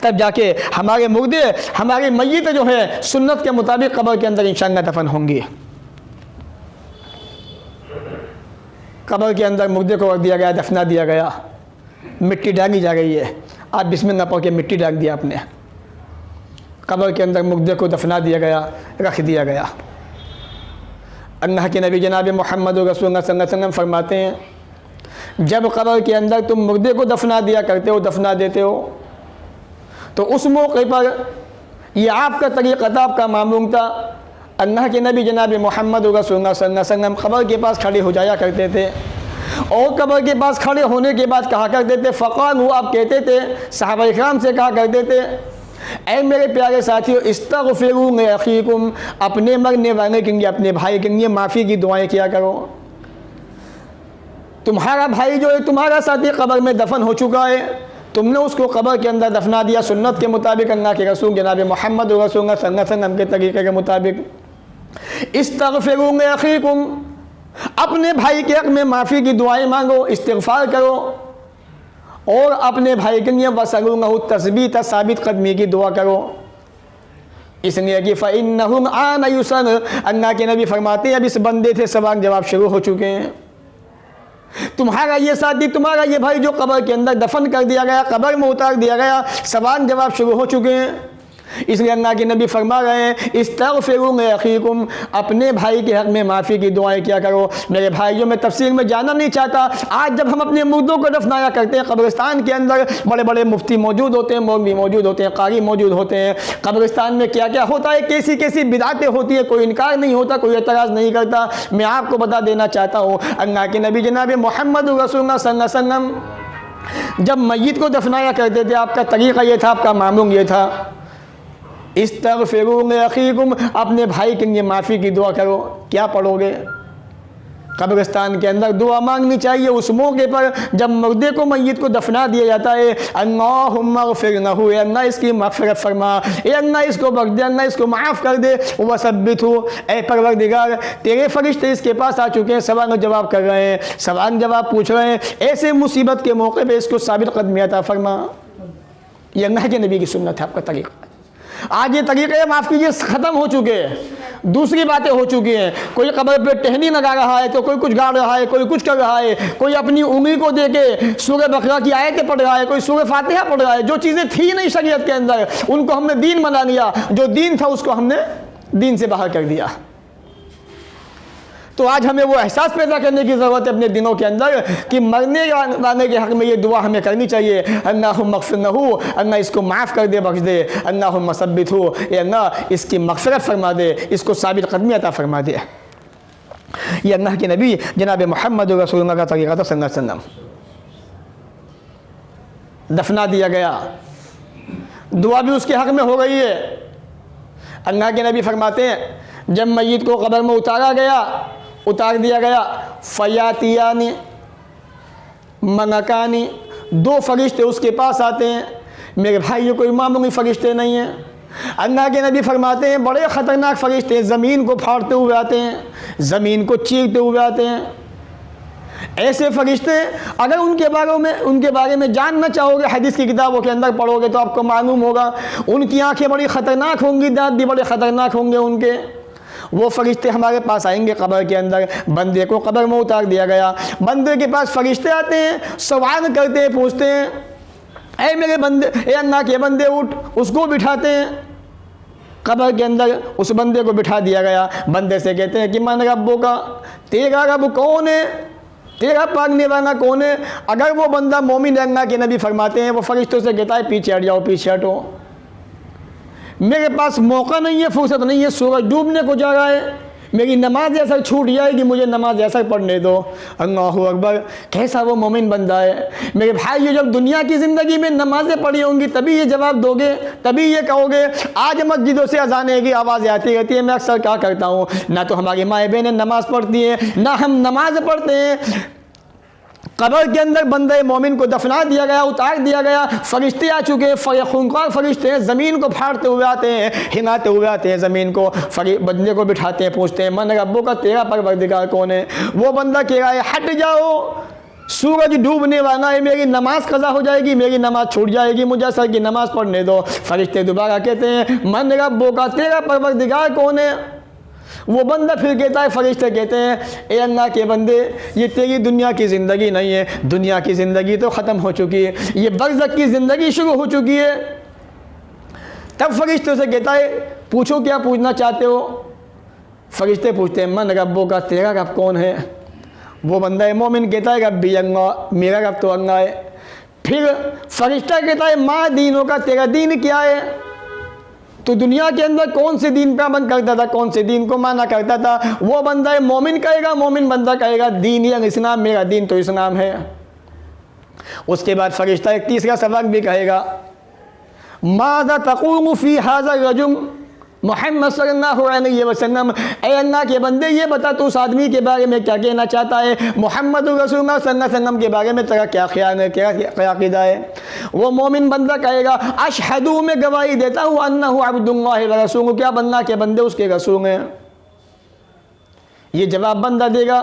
तब जाके हमारे मुर्दे, हमारी मय्यत जो है सुन्नत के मुताबिक कब्र के अंदर इंशाअल्लाह दफन होंगी। कब्र के अंदर मुर्दे को रख दिया गया, दफना दिया गया, मिट्टी डाली जा रही है, आप बिस्मिल्लाह पढ़ के मिट्टी डाल दिया आपने, कब्र के अंदर मुर्दे को दफना दिया गया, रख दिया गया। अल्लाह के नबी जनाब मोहम्मद रसूलुल्लाह सल्लल्लाहु अलैहि वसल्लम फरमाते हैं जब कब्र के अंदर तुम मुर्दे को दफना दिया करते हो, दफना देते हो, तो उस मौके पर यह आपका तरीक़ा था, आपका मामूल था। अल्लाह के नबी जनाब मोहम्मद रसूलुल्लाह सल्लल्लाहु अलैहि वसल्लम कब्र के पास खड़े हो जाया करते थे और कब्र के पास खड़े होने के बाद कहा करते थे फ़क़ालू, आप कहते थे, सहाबा इकराम से कहा करते थे, ऐ मेरे प्यारे साथियों इस्तग़फ़िरू li अख़ीकुम, अपने मरने वाले के लिए, अपने भाई के लिए माफ़ी की दुआएं किया करो। तुम्हारा भाई जो है, तुम्हारा साथी कब्र में दफन हो चुका है, तुमने उसको कब्र के अंदर दफना दिया सुन्नत के मुताबिक, अल्लाह के रसूल जनाब मोहम्मद रसूलुल्लाह सल्लल्लाहु अलैहि वसल्लम के तरीक़े के मुताबिक। इस्तग़फ़िरू li अख़ीकुम, अपने भाई के हक़ में माफ़ी की दुआएं मांगो, इस्तिग़फ़ार करो और अपने भाई के लिए वसलूहु तस्बीत, साबित कदमी की दुआ करो, इसलिए कि फ़इन्नहुम आन युसन, अल्लाह के नबी फरमाते हैं अब इस बंदे थे सवाल जवाब शुरू हो चुके हैं। तुम्हारा ये साथी, तुम्हारा ये भाई जो कब्र के अंदर दफन कर दिया गया, कब्र में उतार दिया गया, सवाल जवाब शुरू हो चुके हैं। इसलिए अल्लाह के नबी फरमा रहे हैं इस्तग़फ़िरू li अख़ीकुम, अपने भाई के हक़ में माफ़ी की दुआएं किया करो। मेरे भाइयों, मैं तफसील में जाना नहीं चाहता। आज जब हम अपने मुर्दों को दफनाया करते हैं कब्रिस्तान के अंदर, बड़े बड़े मुफ्ती मौजूद होते हैं, मौलवी मौजूद होते हैं, कारी मौजूद होते हैं। कब्रिस्तान में क्या क्या होता है, कैसी कैसी बिदातें होती है, कोई इनकार नहीं होता, कोई एतराज़ नहीं करता। मैं आपको बता देना चाहता हूँ, अल्लाह के नबी जनाब मोहम्मद रसूलुल्लाह सल्लल्लाहु अलैहि वसल्लम जब मय्यत को दफनाया करते थे, आपका तरीक़ा ये था, आपका मामूल ये था, इस्तग़फ़िरू li अख़ीकुम, अपने भाई के लिए माफ़ी की दुआ करो। क्या पढ़ोगे? कब्रिस्तान के अंदर दुआ मांगनी चाहिए उस मौके पर जब मुर्दे को मैयत को दफना दिया जाता है। अल्लाहुम्मा ग़फ़िरलहू, ए अल्लाह इसकी मग़फ़िरत फरमा, ए अल्लाह इसको बख्श दे, अल्लाह इसको माफ़ कर दे। वसब्बितहू, ए परवरदिगार तेरे फरिश्ते इसके पास आ चुके हैं, सवाल जवाब कर रहे हैं, सवाल जवाब पूछ रहे हैं, ऐसे मुसीबत के मौके पर इसको साबित कदमी अता फरमा। ये अल्लाह के नबी की सुन्नत है, आपका तरीक़ा। आज ये तरीक़े माफ़ कीजिए ख़त्म हो चुके हैं, दूसरी बातें हो चुकी हैं। कोई कब्र पे टहनी लगा रहा है तो कोई कुछ गाड़ रहा है, कोई कुछ कर रहा है, कोई अपनी उंगली को दे के सूरह बकरा की आयतें पढ़ रहा है, कोई सूरह फातिहा पढ़ रहा है। जो चीज़ें थी नहीं शरीयत के अंदर उनको हमने दीन बना लिया, जो दीन था उसको हमने दीन से बाहर कर दिया। तो आज हमें वो एहसास पैदा करने की ज़रूरत है अपने दिनों के अंदर कि मरने वाले के हक़ में ये दुआ हमें करनी चाहिए। अल्लाहुम्मा ग़फ़िरलहू, अल्लाह इसको माफ़ कर दे, बख्श दे। अल्लाहुम्मा सब्बितहू, ए अल्लाह इसकी मग़फ़िरत फरमा दे, इसको साबित क़दमी अता फरमा दे। ये अल्लाह के नबी जनाब मोहम्मद रसूलुल्लाह का तरीक़ा था सल्लल्लाहु अलैहि वसल्लम। दफना दिया गया, दुआ भी उसके हक़ में हो गई है। अल्लाह के नबी फरमाते हैं जब मय्यत को कब्र में उतार दिया गया, फ़यातियानी मनकानी, दो फरिश्ते उसके पास आते हैं। मेरे भाइयों कोई मामूली फरिश्ते नहीं हैं। अल्लाह के नबी फरमाते हैं बड़े ख़तरनाक फरिश्ते ज़मीन को फाड़ते हुए आते हैं, ज़मीन को चीरते हुए आते हैं। ऐसे फरिश्ते अगर उनके बारे में जानना चाहोगे, हदीस की किताबों के अंदर पढ़ोगे तो आपको मालूम होगा उनकी आँखें बड़ी ख़तरनाक होंगी, दांत भी बड़े ख़तरनाक होंगे उनके। वो फरिश्ते हमारे पास आएंगे कब्र के अंदर, बंदे को कब्र में उतार दिया गया, बंदे के पास फरिश्ते आते हैं, सवाल करते हैं, पूछते हैं, ऐ मेरे बंदे, ए अल्लाह के बंदे उठ। उसको बिठाते हैं कब्र के अंदर, उस बंदे को बिठा दिया गया। बंदे से कहते हैं कि मन रब्बो का, तेरा रब कौन है, तेरा पागने वाला कौन है। अगर वो बंदा मोमिन, अल्लाह के नबी फरमाते हैं वो फरिश्तों से कहता है पीछे हट जाओ, पीछे हटो, मेरे पास मौका नहीं है, फुर्सत नहीं है, सूरज डूबने को जा रहा है, मेरी नमाज असर छूट जाएगी, मुझे नमाज असर पढ़ने दो। अल्लाहु अकबर, कैसा वो मोमिन बंदा है। मेरे भाई जब दुनिया की ज़िंदगी में नमाज़ें पढ़ी होंगी तभी ये जवाब दोगे, तभी ये कहोगे। आज मस्जिदों से अज़ाने की आवाज़ें आती रहती है, मैं अक्सर क्या करता हूँ, ना तो हमारी माएँ बहनें नमाज़ पढ़ती हैं, ना हम नमाज़ पढ़ते हैं। कब्र के अंदर बंदे मोमिन को दफना दिया गया, उतार दिया गया, फरिश्ते आ चुके हैं, खूंखार फरिश्ते हैं, ज़मीन को फाड़ते हुए आते हैं, हिलाते हुए आते हैं ज़मीन को, बंदे को बिठाते हैं, पूछते हैं मन रब्बो का, तेरा परवरदिगार कौन है। वो बंदा कह रहा है हट जाओ, सूरज डूबने वाला है, मेरी नमाज कज़ा हो जाएगी, मेरी नमाज छूट जाएगी, मुझे असर की नमाज पढ़ने दो। फरिश्ते दोबारा कहते हैं मन रब्बो का, तेरा परवरदिगार कौन है। वो बंदा फिर कहता है, फरिश्ते कहते हैं ए अल्लाह के बंदे, ये तेरी दुनिया की ज़िंदगी नहीं है, दुनिया की ज़िंदगी तो ख़त्म हो चुकी है, ये बरज़ख की ज़िंदगी शुरू हो चुकी है। तब फरिश्तों से कहता है पूछो क्या पूछना चाहते हो। फरिश्ते पूछते हैं मन रब्बो का, तेरा रब कौन है। वो बंदा है मोमिन कहता है रब भी अल्लाह, मेरा रब तो अल्लाह है। फिर फरिश्ता कहता है माँ दीनों का, तेरा दीन क्या है। तो दुनिया के अंदर कौन से दीन पे अमल करता था, कौन से दीन को माना करता था। वो बंदा है मोमिन कहेगा, मोमिन बंदा कहेगा दीन या इस्लाम, मेरा दीन तो इस्लाम है। उसके बाद फरिश्ता एक तीसरा सवाल भी कहेगा माज़ा तक़ूमु फ़ी हाज़ा रजुल मोहम्मद सल्लल्लाहु अलैहि वसल्लम, ऐ अल्लाह के बंदे ये बता तू उस आदमी के बारे में क्या कहना चाहता है, मोहम्मद रसूलुल्लाह सल्लल्लाहु अलैहि वसल्लम के बारे में तेरा क्या ख्याल है, क्या अक़ीदा है। वो मोमिन बंदा कहेगा अशहदु, में गवाही देता हूँ अन्नहु अब्दुल्लाहि व रसूलुहु, क्या अल्लाह के बंदे उसके रसूल हैं। ये जवाब बंदा देगा।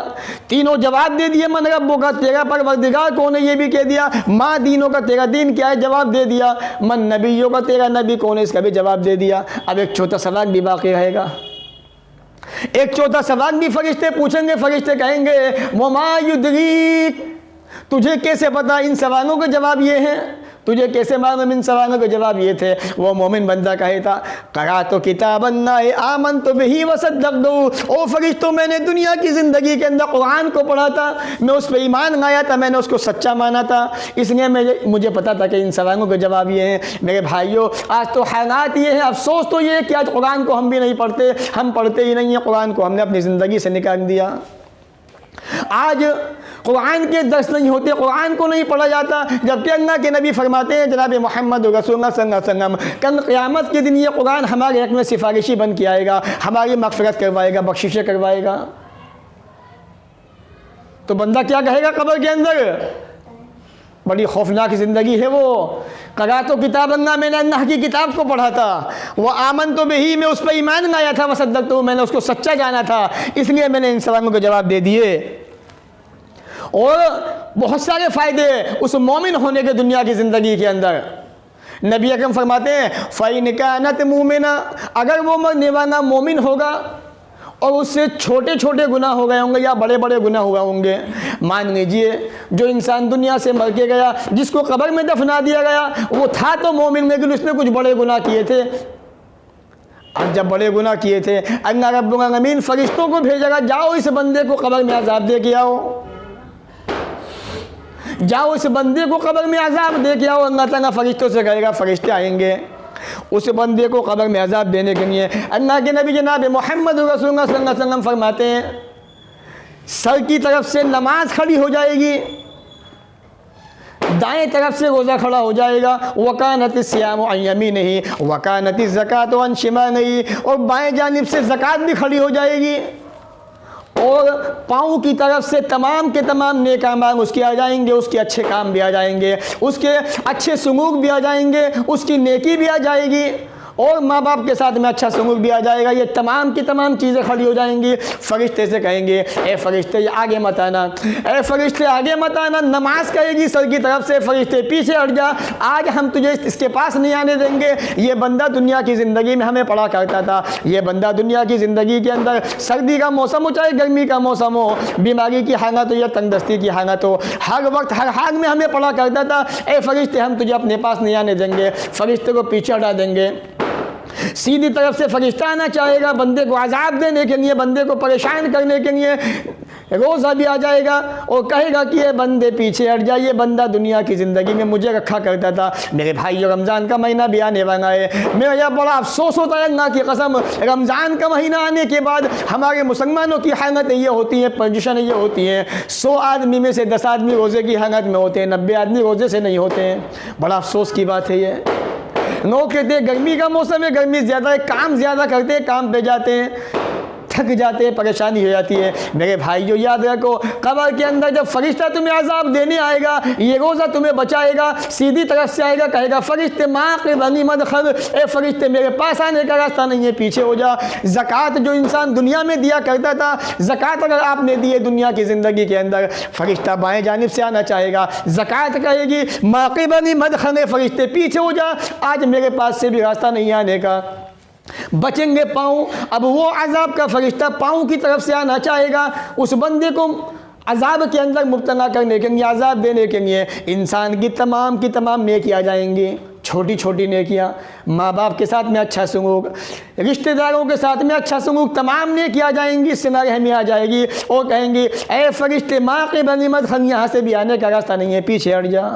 तीनों जवाब दे दिए, मन रब्बो का, तेरा परवरदिगार कौन है ये भी कह दिया, माँ दीनों का, तेरा दीन क्या है जवाब दे दिया, मन नबियों का, तेरा नबी कौन है इसका भी जवाब दे दिया। अब एक चौथा सवाल भी बाकी रहेगा। एक चौथा सवाल भी फरिश्ते पूछेंगे। फरिश्ते कहेंगे वमा युद्रीक, तुझे कैसे पता। इन सवालों के जवाब ये हैं, तुझे कैसे मालूम। इन सवालों के जवाब ये थे। वो मोमिन बंदा कहता करा तो किताबन आमन तो बिही वसद्दक़ दो, ओ फरिश्तों मैंने दुनिया की ज़िंदगी के अंदर कुरान को पढ़ा था, मैं उस पर ईमान लाया था, मैंने उसको सच्चा माना था, इसलिए मुझे पता था कि इन सवालों के जवाब ये हैं। मेरे भाइयों आज तो हालात ये है, अफसोस तो ये है कि आज कुरान को हम भी नहीं पढ़ते, हम पढ़ते ही नहीं हैं, कुरान को हमने अपनी ज़िंदगी से निकाल दिया। आज कुरान के दर्स नहीं होते, कुरान को नहीं पढ़ा जाता, जबकि अल्लाह के नबी फरमाते हैं जनाब मोहम्मद रसूलुल्लाह सल्लल्लाहु अलैहि वसल्लम, कल क़यामत के दिन ये कुरान हमारे हक़ में सिफारिशी बन के आएगा, हमारी मग़फ़िरत करवाएगा, बख्शिशें करवाएगा। तो बंदा क्या कहेगा कब्र के अंदर? बड़ी खौफनाक ज़िंदगी है वो। करा तो किताब अन्ना, मैंने अल्लाह की किताब को पढ़ा था, वो आमन तो बेही, मैं उस पर ईमान लाया था, वसद्दक़ तो मैंने उसको सच्चा जाना था, इसलिए मैंने इन सवालों को जवाब दे दिए। और बहुत सारे फ़ायदे उस मोमिन होने के दुनिया की ज़िंदगी के अंदर। नबी अकरम फरमाते हैं फ़इन कानत मुमिना, अगर वो मरने वाला मोमिन होगा और उससे छोटे छोटे गुनाह हो गए होंगे या बड़े बड़े गुनाह हुए होंगे, मान लीजिए जो इंसान दुनिया से मर के गया, जिसको कब्र में दफना दिया गया, वो था तो मोमिन लेकिन उसने कुछ बड़े गुनाह किए थे। अब जब बड़े गुनाह किए थे, अल्लाह रब्बुल आलमीन फरिश्तों को भेजेगा, जाओ इस बंदे को कब्र में अजाब दे के आओ, जाओ इस बंदे को कब्र में अजाब दे के आओ। अल्लाह ताला फरिश्तों से कहेगा, फरिश्ते आएंगे उस बंदे को कब्र में अजाब देने के लिए। अल्लाह के नबी जनाब मोहम्मद रसूलुल्लाह सल्लल्लाहु अलैहि वसल्लम फरमाते हैं, सर की तरफ से नमाज खड़ी हो जाएगी, दाएं तरफ से रोज़ा खड़ा हो जाएगा, वकानत सियाम अन यमीनिही वकानत ज़कात अन शिमालिही, और बाएं जानिब से ज़कात भी खड़ी हो जाएगी, और पाँव की तरफ से तमाम के तमाम नेक अमाल उसके आ जाएंगे, उसके अच्छे काम भी आ जाएंगे, उसके अच्छे सुलूक भी आ जाएंगे, उसकी नेकी भी आ जाएगी, और माँ बाप के साथ में अच्छा सलूक भी आ जाएगा। ये तमाम की तमाम चीज़ें खड़ी हो जाएंगी। फरिश्ते से कहेंगे, ए फरिश्ते ये आगे मत आना, ए फरिश्ते आगे मत आना। नमाज कहेगी सर की तरफ से, फरिश्ते पीछे हट जा, आज हम तुझे इसके पास नहीं आने देंगे। ये बंदा दुनिया की ज़िंदगी में हमें पढ़ा करता था, ये बंदा दुनिया की ज़िंदगी के अंदर सर्दी का मौसम हो चाहे गर्मी का मौसम हो, बीमारी की हालत हो या तंगदस्ती की हालत हो, हर वक्त हर हाल में हमें पढ़ा करता था, ए फरिश्ते हम तुझे अपने पास नहीं आने देंगे। फरिश्ते को पीछे हटा देंगे, सीधी तरफ से फरिश्ता आना चाहेगा बंदे को अजाब देने के लिए, बंदे को परेशान करने के लिए। रोज़ा भी आ जाएगा और कहेगा कि ये बंदे पीछे हट जाइए, बंदा दुनिया की ज़िंदगी में मुझे रखा करता था। मेरे भाई जो रमज़ान का महीना भी आने वाला है, मेरा यह बड़ा अफसोस होता है अल्लाह की कसम, रमज़ान का महीना आने के बाद हमारे मुसलमानों की हालत ये होती है, पोजीशन ये होती है, 100 आदमी में से 10 आदमी रोज़े की हालत में होते हैं, 90 आदमी रोज़े से नहीं होते हैं। बड़ा अफसोस की बात है ये। लोग कहते हैं गर्मी का मौसम है, गर्मी ज़्यादा है, काम ज़्यादा करते हैं, काम पे जाते हैं, थक जाते हैं, परेशानी हो जाती है। मेरे भाई जो याद रखो, कब्र के अंदर जब फरिश्ता तुम्हें अजाब देने आएगा, ये रोज़ा तुम्हें बचाएगा, सीधी तरफ से आएगा, कहेगा फरिश्ते माँ के बनी मद खर, ए फरिश्ते मेरे पास आने का रास्ता नहीं है, पीछे हो जा। ज़कात जो इंसान दुनिया में दिया करता था, ज़कात अगर आपने दिए दुनिया की ज़िंदगी के अंदर, फरिश्ता बाएँ जानिब से आना चाहेगा, ज़कात कहेगी माँ के बनी मद खर, फरिश्ते पीछे हो जा, आज मेरे पास से भी रास्ता नहीं आने का। बचेंगे पाँव। अब वो अजाब का फरिश्ता पाँव की तरफ से आना चाहेगा, उस बंदे को अजाब के अंदर मुब्तला करने के लिए, अजाब देने के लिए। इंसान की तमाम नेकियां आ जाएंगी, छोटी छोटी नेकियां, माँ बाप के साथ में अच्छा सलूक, रिश्तेदारों के साथ में अच्छा सलूक, तमाम नेकियां आ जाएंगी, सिनारहमी आ जाएगी, और कहेंगे ए फरिश्ते माँ के बनी मत खन, यहाँ से भी आने का रास्ता नहीं है, पीछे हट जा।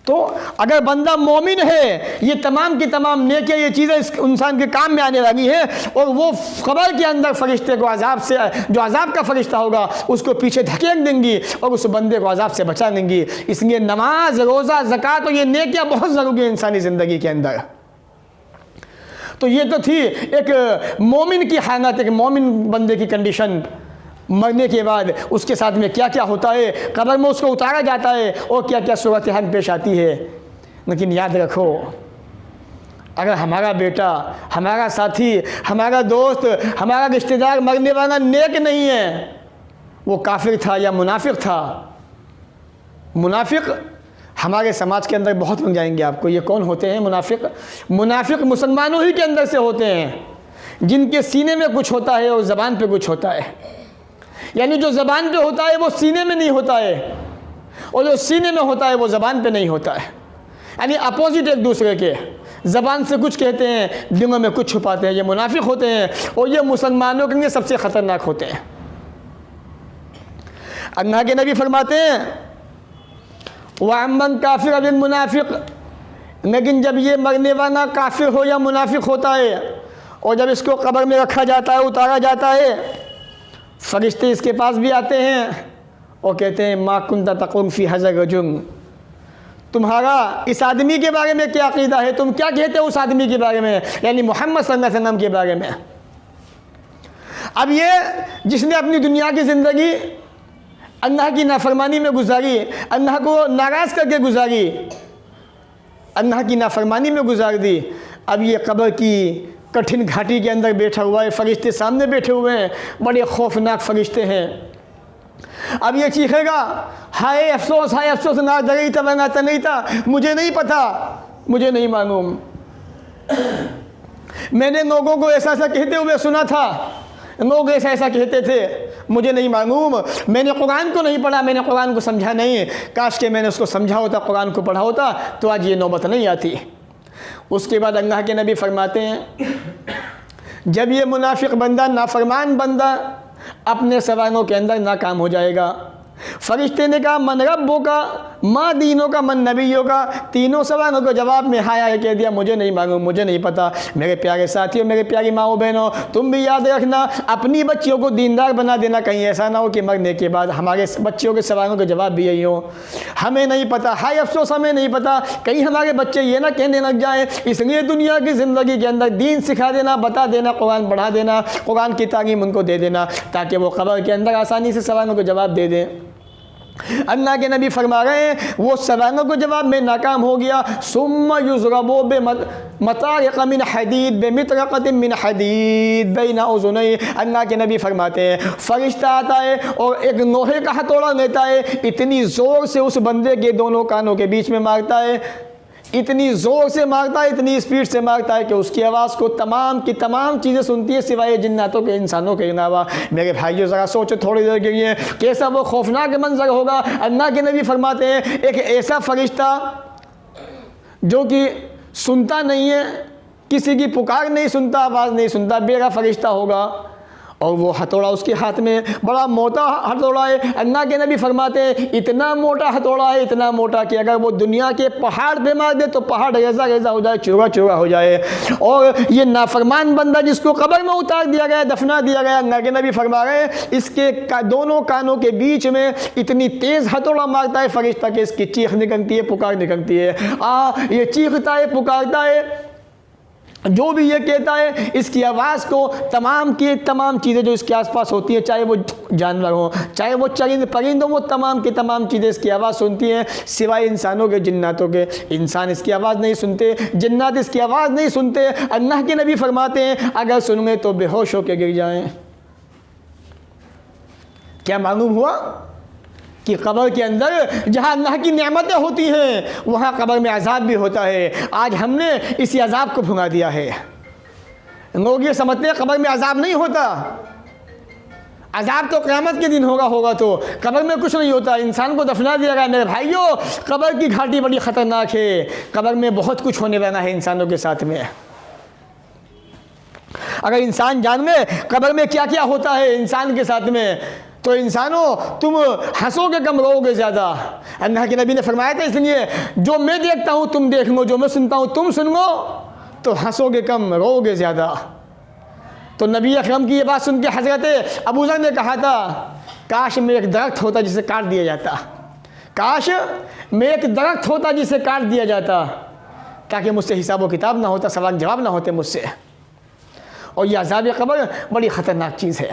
तो अगर बंदा मोमिन है, ये तमाम की तमाम नेकियां, ये चीज़ें इस इंसान के काम में आने लगी है, और वो कब्र के अंदर फरिश्ते को अजाब से, जो अजाब का फरिश्ता होगा उसको पीछे धकेल देंगी और उस बंदे को अजाब से बचा देंगी। इसलिए नमाज, रोज़ा, ज़कात और ये नेकियां बहुत ज़रूरी है इंसानी ज़िंदगी के अंदर। तो ये तो थी एक मोमिन की हालत, एक मोमिन बंदे की कंडीशन। मरने के बाद उसके साथ में क्या क्या होता है, कब्र में उसको उतारा जाता है और क्या क्या सूरत हाल पेश आती है। लेकिन याद रखो, अगर हमारा बेटा, हमारा साथी, हमारा दोस्त, हमारा रिश्तेदार मरने वाला नेक नहीं है, वो काफिर था या मुनाफिक था। मुनाफिक हमारे समाज के अंदर बहुत बन जाएंगे आपको। ये कौन होते हैं मुनाफिक? मुनाफिक मुसलमानों ही के अंदर से होते हैं, जिनके सीने में कुछ होता है और ज़बान पे कुछ होता है। यानी जो ज़बान पे होता है वो सीने में नहीं होता है, और जो सीने में होता है वो ज़बान पे नहीं होता है। यानी अपोजिट एक दूसरे के, ज़बान से कुछ कहते हैं, दिलों में कुछ छुपाते हैं। ये मुनाफिक होते हैं, और ये मुसलमानों के लिए सबसे ख़तरनाक होते हैं। अल्लाह के नबी फरमाते हैं वअम्मन काफिर अबिन मुनाफिक, लेकिन जब ये मरने वाला काफिर हो या मुनाफिक होता है, और जब इसको कब्र में रखा जाता है, उतारा जाता है, फरिश्ते इसके पास भी आते हैं और कहते हैं मा कुन्ता तक़ूम फ़ी हज़ा रजुल, तुम्हारा इस आदमी के बारे में क्या अक़ीदा है, तुम क्या कहते हो उस आदमी के बारे में, यानी मोहम्मद सल्लल्लाहु अलैहि वसल्लम के बारे में। अब ये जिसने अपनी दुनिया की ज़िंदगी अल्लाह की नाफरमानी में गुजारी, अल्लाह को नाराज़ करके गुजारी, अल्लाह की नाफरमानी में गुजार दी। अब ये कब्र की कठिन घाटी के अंदर बैठा हुआ है, फरिश्ते सामने बैठे हुए हैं, बड़े खौफनाक फरिश्ते हैं। अब ये चीखेगा, हाय अफसोस ना दरी था ना नहीं था, मुझे नहीं पता, मुझे नहीं मालूम, मैंने लोगों को ऐसा ऐसा कहते हुए सुना था, लोग ऐसा ऐसा कहते थे, मुझे नहीं मालूम, मैंने कुरान को नहीं पढ़ा, मैंने कुरान को समझा नहीं, काश के मैंने उसको समझा होता, कुरान को पढ़ा होता तो आज ये नौबत नहीं आती। उसके बाद अल्लाह के नबी फरमाते हैं, जब ये मुनाफिक बंदा, नाफरमान बंदा अपने सवालों के अंदर नाकाम हो जाएगा, फरिश्ते ने कहा मन रब्बो का, माँ दीनों का, मन नबियों का, तीनों सवालों को जवाब में हाया कह दिया, मुझे नहीं मालूम, मुझे नहीं पता। मेरे प्यारे साथियों, मेरे प्यारी माओ बहनों, तुम भी याद रखना, अपनी बच्चियों को दीनदार बना देना, कहीं ऐसा ना हो कि मरने के बाद हमारे बच्चियों के सवालों के जवाब भी यही हो, हमें नहीं पता, हाय अफसोस हमें नहीं पता, कहीं हमारे बच्चे ये ना कहने लग जाएँ। इसलिए दुनिया की ज़िंदगी के अंदर दीन सिखा देना, बता देना, कुरान बढ़ा देना, कुरान की तालीम उनको दे देना, ताकि वो कब्र के अंदर आसानी से सवालों को जवाब दे दें। अल्लाह के नबी फरमा रहे हैं, वो सवालों को जवाब में नाकाम हो गया, सुम्मा युज़रबो बे मतारिक़ मिन हदीद बे मितरक़त मिन हदीद बैन उज़ुनैहि। अल्लाह के नबी फरमाते हैं, फरिश्ता आता है और एक लोहे का हथौड़ा लेता है, इतनी ज़ोर से उस बंदे के दोनों कानों के बीच में मारता है, इतनी ज़ोर से मारता है, इतनी स्पीड से मारता है कि उसकी आवाज़ को तमाम की तमाम चीज़ें सुनती है सिवाय जिन्नातों के, इंसानों के अलावा। मेरे भाइयों ज़रा सोचो थोड़ी देर के लिए, कैसा वो खौफनाक मंजर होगा। अल्लाह के नबी फरमाते हैं, एक ऐसा फरिश्ता जो कि सुनता नहीं है, किसी की पुकार नहीं सुनता, आवाज़ नहीं सुनता, बेरा फरिश्ता होगा, और वो हथौड़ा उसके हाथ में बड़ा मोटा हथौड़ा है। अल्लाह के नबी फरमाते हैं, इतना मोटा हथौड़ा है, इतना मोटा कि अगर वो दुनिया के पहाड़ पे मार दे तो पहाड़ रेजा रेजा हो जाए, चूरा चूरा हो जाए। और ये नाफरमान बंदा जिसको कब्र में उतार दिया गया, दफना दिया गया, अल्लाह के नबी फरमा रहे हैं, इसके दोनों कानों के बीच में इतनी तेज़ हथौड़ा मारता है फरिश्ता कि इसकी चीख निकलती है, पुकार निकलती है। ये चीखता है, पुकारता है, जो भी ये कहता है, इसकी आवाज़ को तमाम की तमाम चीज़ें जो इसके आसपास होती हैं, चाहे वो जानवर हो, चाहे वो चरिंद परिंद हो, वो तमाम की तमाम चीज़ें इसकी आवाज़ सुनती हैं सिवाय इंसानों के, जिन्नातों के। इंसान इसकी आवाज़ नहीं सुनते, जिन्नात इसकी आवाज़ नहीं सुनते। अल्लाह के नबी फरमाते हैं, अगर सुन तो बेहोश होकर गिर जाएं। क्या मालूम हुआ कि कब्र के अंदर जहाँ अल्लाह की नेमतें होती हैं, वहाँ कब्र में अजाब भी होता है। आज हमने इसी अजाब को भुला दिया है। लोग ये समझते हैं कब्र में अजाब नहीं होता, अजाब तो क़यामत के दिन होगा तो कब्र में कुछ नहीं होता, इंसान को दफना दिया गया। मेरे भाइयों, कब्र की घाटी बड़ी ख़तरनाक है, कब्र में बहुत कुछ होने वाला है इंसानों के साथ में। अगर इंसान जान में कब्र में क्या क्या होता है इंसान के साथ में, तो इंसानों तुम हंसोगे कम, रोओगे ज़्यादा। अल्लाह के नबी ने फरमाया था, इसलिए जो मैं देखता हूँ तुम देख लो, जो मैं सुनता हूँ तुम सुन लो, तो हंसोगे कम, रोओगे ज़्यादा। तो नबी अकरम की ये बात सुन के हज़रत अबू ज़र ने कहा था, काश मैं एक दरख्त होता जिसे काट दिया जाता, काश मैं एक दरख्त होता जिसे काट दिया जाता, ताकि मुझसे हिसाब व किताब ना होता, सवाल जवाब ना होते मुझसे। और यह अज़ाब क़ब्र बड़ी ख़तरनाक चीज़ है।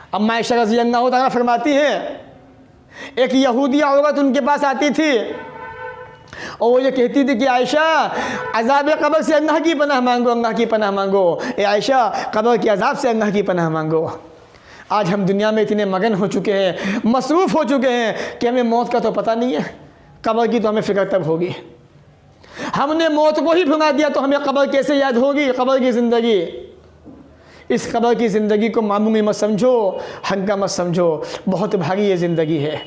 अम्मा आयशा रज़ी अल्लाह तआला फरमाती हैं, एक यहूदिया औरत उनके पास आती थी और वो ये कहती थी कि आयशा, अज़ाब क़ब्र से अल्लाह की पनाह मांगो, अल्लाह की पनाह मांगो। ए आयशा, क़ब्र के अज़ाब से अल्लाह की पनाह मांगो। आज हम दुनिया में इतने मगन हो चुके हैं, मसरूफ़ हो चुके हैं कि हमें मौत का तो पता नहीं है, क़ब्र की तो हमें फ़िक्र तब होगी। हमने मौत को ही भुला दिया तो हमें क़ब्र कैसे याद होगी, क़ब्र की ज़िंदगी। इस कब्र की ज़िंदगी को मामूली मत समझो, हल्का मत समझो, बहुत भारी ये ज़िंदगी है।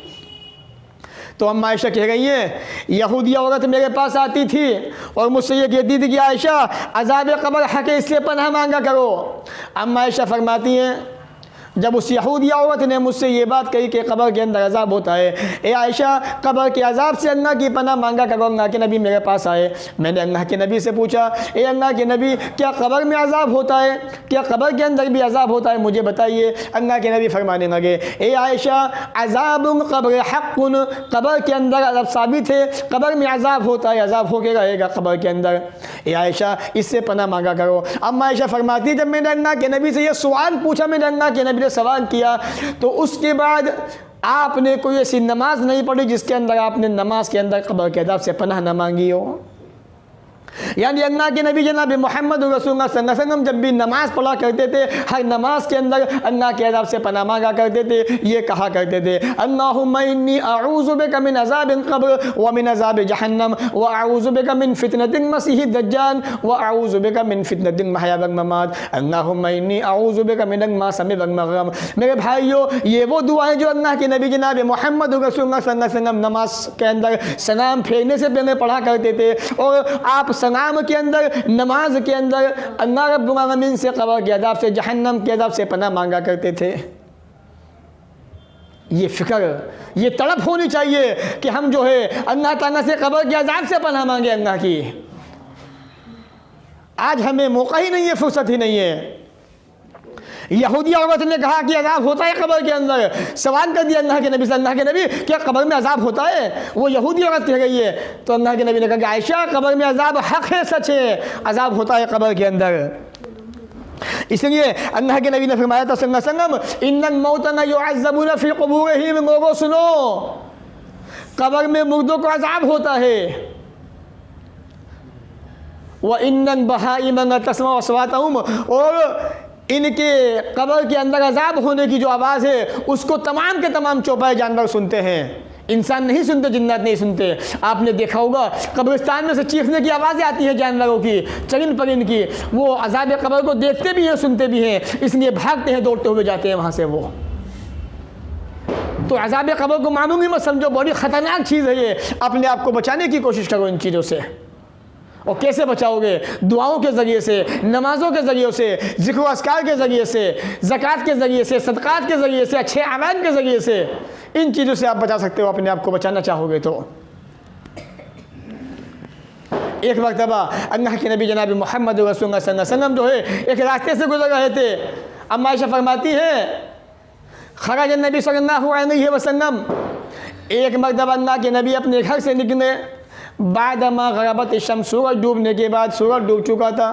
तो अम्मा आयशा कह रही हैं, यहूदिया औरत मेरे पास आती थी और मुझसे ये कहती थी कि आयशा, अज़ाब क़ब्र हक़ है, इसलिए पनाह मांगा करो। अम्मा आयशा फरमाती हैं, जब उस यहूदिया औरत ने मुझसे ये बात कही कि कब्र के अंदर अज़ाब होता है, ए आयशा, कब्र के अज़ाब से अल्लाह की पनाह मांगा करो। अल्लाह के नबी मेरे पास आए, मैंने अल्लाह के नबी से पूछा, ए अल्लाह के नबी, क्या कब्र में अज़ाब होता है, क्या कब्र के अंदर भी अज़ाब होता है, मुझे बताइए। अल्लाह के नबी फरमाने लगे, ए आयशा, अज़ाबुल क़ब्र हक़्क़ुन, कब्र के अंदर अज़ाब साबित है, कब्र में अज़ाब होता है, अज़ाब होके रहेगा कब्र के अंदर। ए आयशा इससे पनाह मांगा करो। अब आयशा फरमाती जब मैंने अल्लाह के नबी से ये सवाल पूछा, मैंने अल्लाह के नबी ने सवाल किया, तो उसके बाद आपने कोई ऐसी नमाज नहीं पढ़ी जिसके अंदर आपने नमाज के अंदर कब्र के अज़ाब से पनाह न मांगी हो। यानी अल्लाह के नबी जनाब मोहम्मद रसूलुल्लाह सल्लल्लाहु अलैहि वसल्लम जब भी नमाज़ पढ़ा करते थे, हर नमाज के अंदर अल्लाह के अज़ाब से पनाह मांगा करते थे। ये कहा करते थे अल्लाहुम्मा इन्नी अऊज़ु बिका मिन अज़ाबिल क़ब्र व मिन अज़ाबि जहन्नम व अऊज़ु बिका मिन फितनतिल मसीहिद दज्जाल व अऊज़ु बिका मिन फितनतिल महया वल ममात अल्लाहुम्मा इन्नी अऊज़ु बिका मिनल मासम वल मग़रम। मेरे भाइयों, ये वो दुआ है जो अल्लाह के नबी जनाब मोहम्मद रसूलुल्लाह सल्लल्लाहु अलैहि वसल्लम नमाज के अंदर सलाम फेरने से पहले पढ़ा करते थे। और आप सलाम के अंदर, नमाज के अंदर अल्लाह रब्बुल आलमीन से कब्र के अज़ाब से, जहन्नम के अज़ाब से पनाह मांगा करते थे। ये फ़िक्र, ये तड़प होनी चाहिए कि हम जो है अल्लाह ताला से कब्र के अज़ाब से पनाह मांगे अल्लाह की। आज हमें मौका ही नहीं है, फुर्सत ही नहीं है। यहूदी औरत ने कहा कि अज़ाब होता है कब्र के अंदर, सवाल कर दिया अल्लाह के नबी से, अल्लाह के नबी क्या कब्र में अज़ाब होता है? वो यहूदी औरत कह गई है। तो अल्लाह के नबी ने कहा कि आयशा कब्र में अज़ाब हक़ है, सच है, अज़ाब होता है कब्र के अंदर। इसलिए अल्लाह के नबी ने फरमाया था सल्लल्लाहु अलैहि वसल्लम इन्नल मौता युअज़्ज़बूना फ़ी क़ुबूरिहिम, लोगों सुनो, कब्र में मुर्दों को अज़ाब होता है। व इन्नल बहाइम तस्मा अस्वातहुम, और इनके कब्र के अंदर अज़ाब होने की जो आवाज़ है उसको तमाम के तमाम चौपाए जानवर सुनते हैं, इंसान नहीं सुनते, जिन्नात नहीं सुनते। आपने देखा होगा कब्रिस्तान में से चीखने की आवाज़ें आती हैं जानवरों की, चरिंद परिंद की। वो अज़ाब कब्र को देखते भी हैं, सुनते भी हैं, इसलिए भागते हैं, दौड़ते हुए जाते हैं वहाँ से। वो तो अज़ाब कब्र को मामूली मत समझो, बड़ी ख़तरनाक चीज़ है ये। अपने आप को बचाने की कोशिश करो इन चीज़ों से। और कैसे बचाओगे? दुआओं के ज़रिए से, नमाज़ों के ज़रिए से, ज़िक्र अस्कार के ज़रिए से, ज़कात के ज़रिए से, सदक़ात के ज़रिए से, अच्छे अमाल के ज़रिए से, इन चीज़ों से आप बचा सकते हो अपने आप को, बचाना चाहोगे तो। एक मरतबा अल्लाह के नबी जनाब मोहम्मद रसूलुल्लाह सल्लल्लाहु अलैहि वसल्लम जो है एक रास्ते से गुजर रहे थे। अम्मा आयशा फरमाती है खरज नबी सल्लल्लाहु अलैहि वसल्लम, एक मरतबा अल्लाह के नबी अपने घर से निकले, बादमा गरबत शम्स, सूरज डूबने के बाद, सूरज डूब चुका था,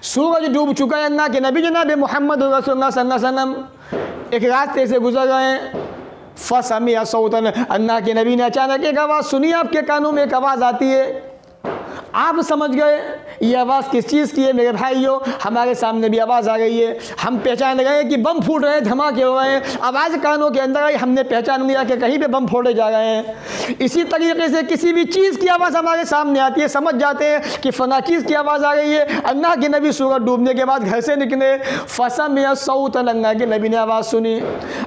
सूरज डूब चुका है। अल्लाह के नबी जनाब मोहम्मद रसूलुल्लाह सल्लल्लाहु अलैहि वसल्लम एक रास्ते से गुजर रहे हैं। फसमिया सौतन, अल्लाह के नबी ने अचानक एक आवाज़ सुनी, आपके कानों में एक आवाज़ आती है। आप समझ गए ये आवाज़ किस चीज़ की है। मेरे भाइयों, हमारे सामने भी आवाज़ आ गई है, हम पहचान गए कि बम फूट रहे हैं, धमाके हो रहे हैं, आवाज़ कानों के अंदर आई, हमने पहचान लिया कि कहीं पे बम फोड़े जा रहे हैं। इसी तरीके से किसी भी चीज़ की आवाज़ हमारे सामने आती है, समझ जाते हैं कि फ़ना चीज़ की आवाज़ आ रही है। अल्लाह के नबी सूरज डूबने के बाद घर से निकले, फसमिया सौतन, अल्लाह के नबी ने आवाज़ सुनी।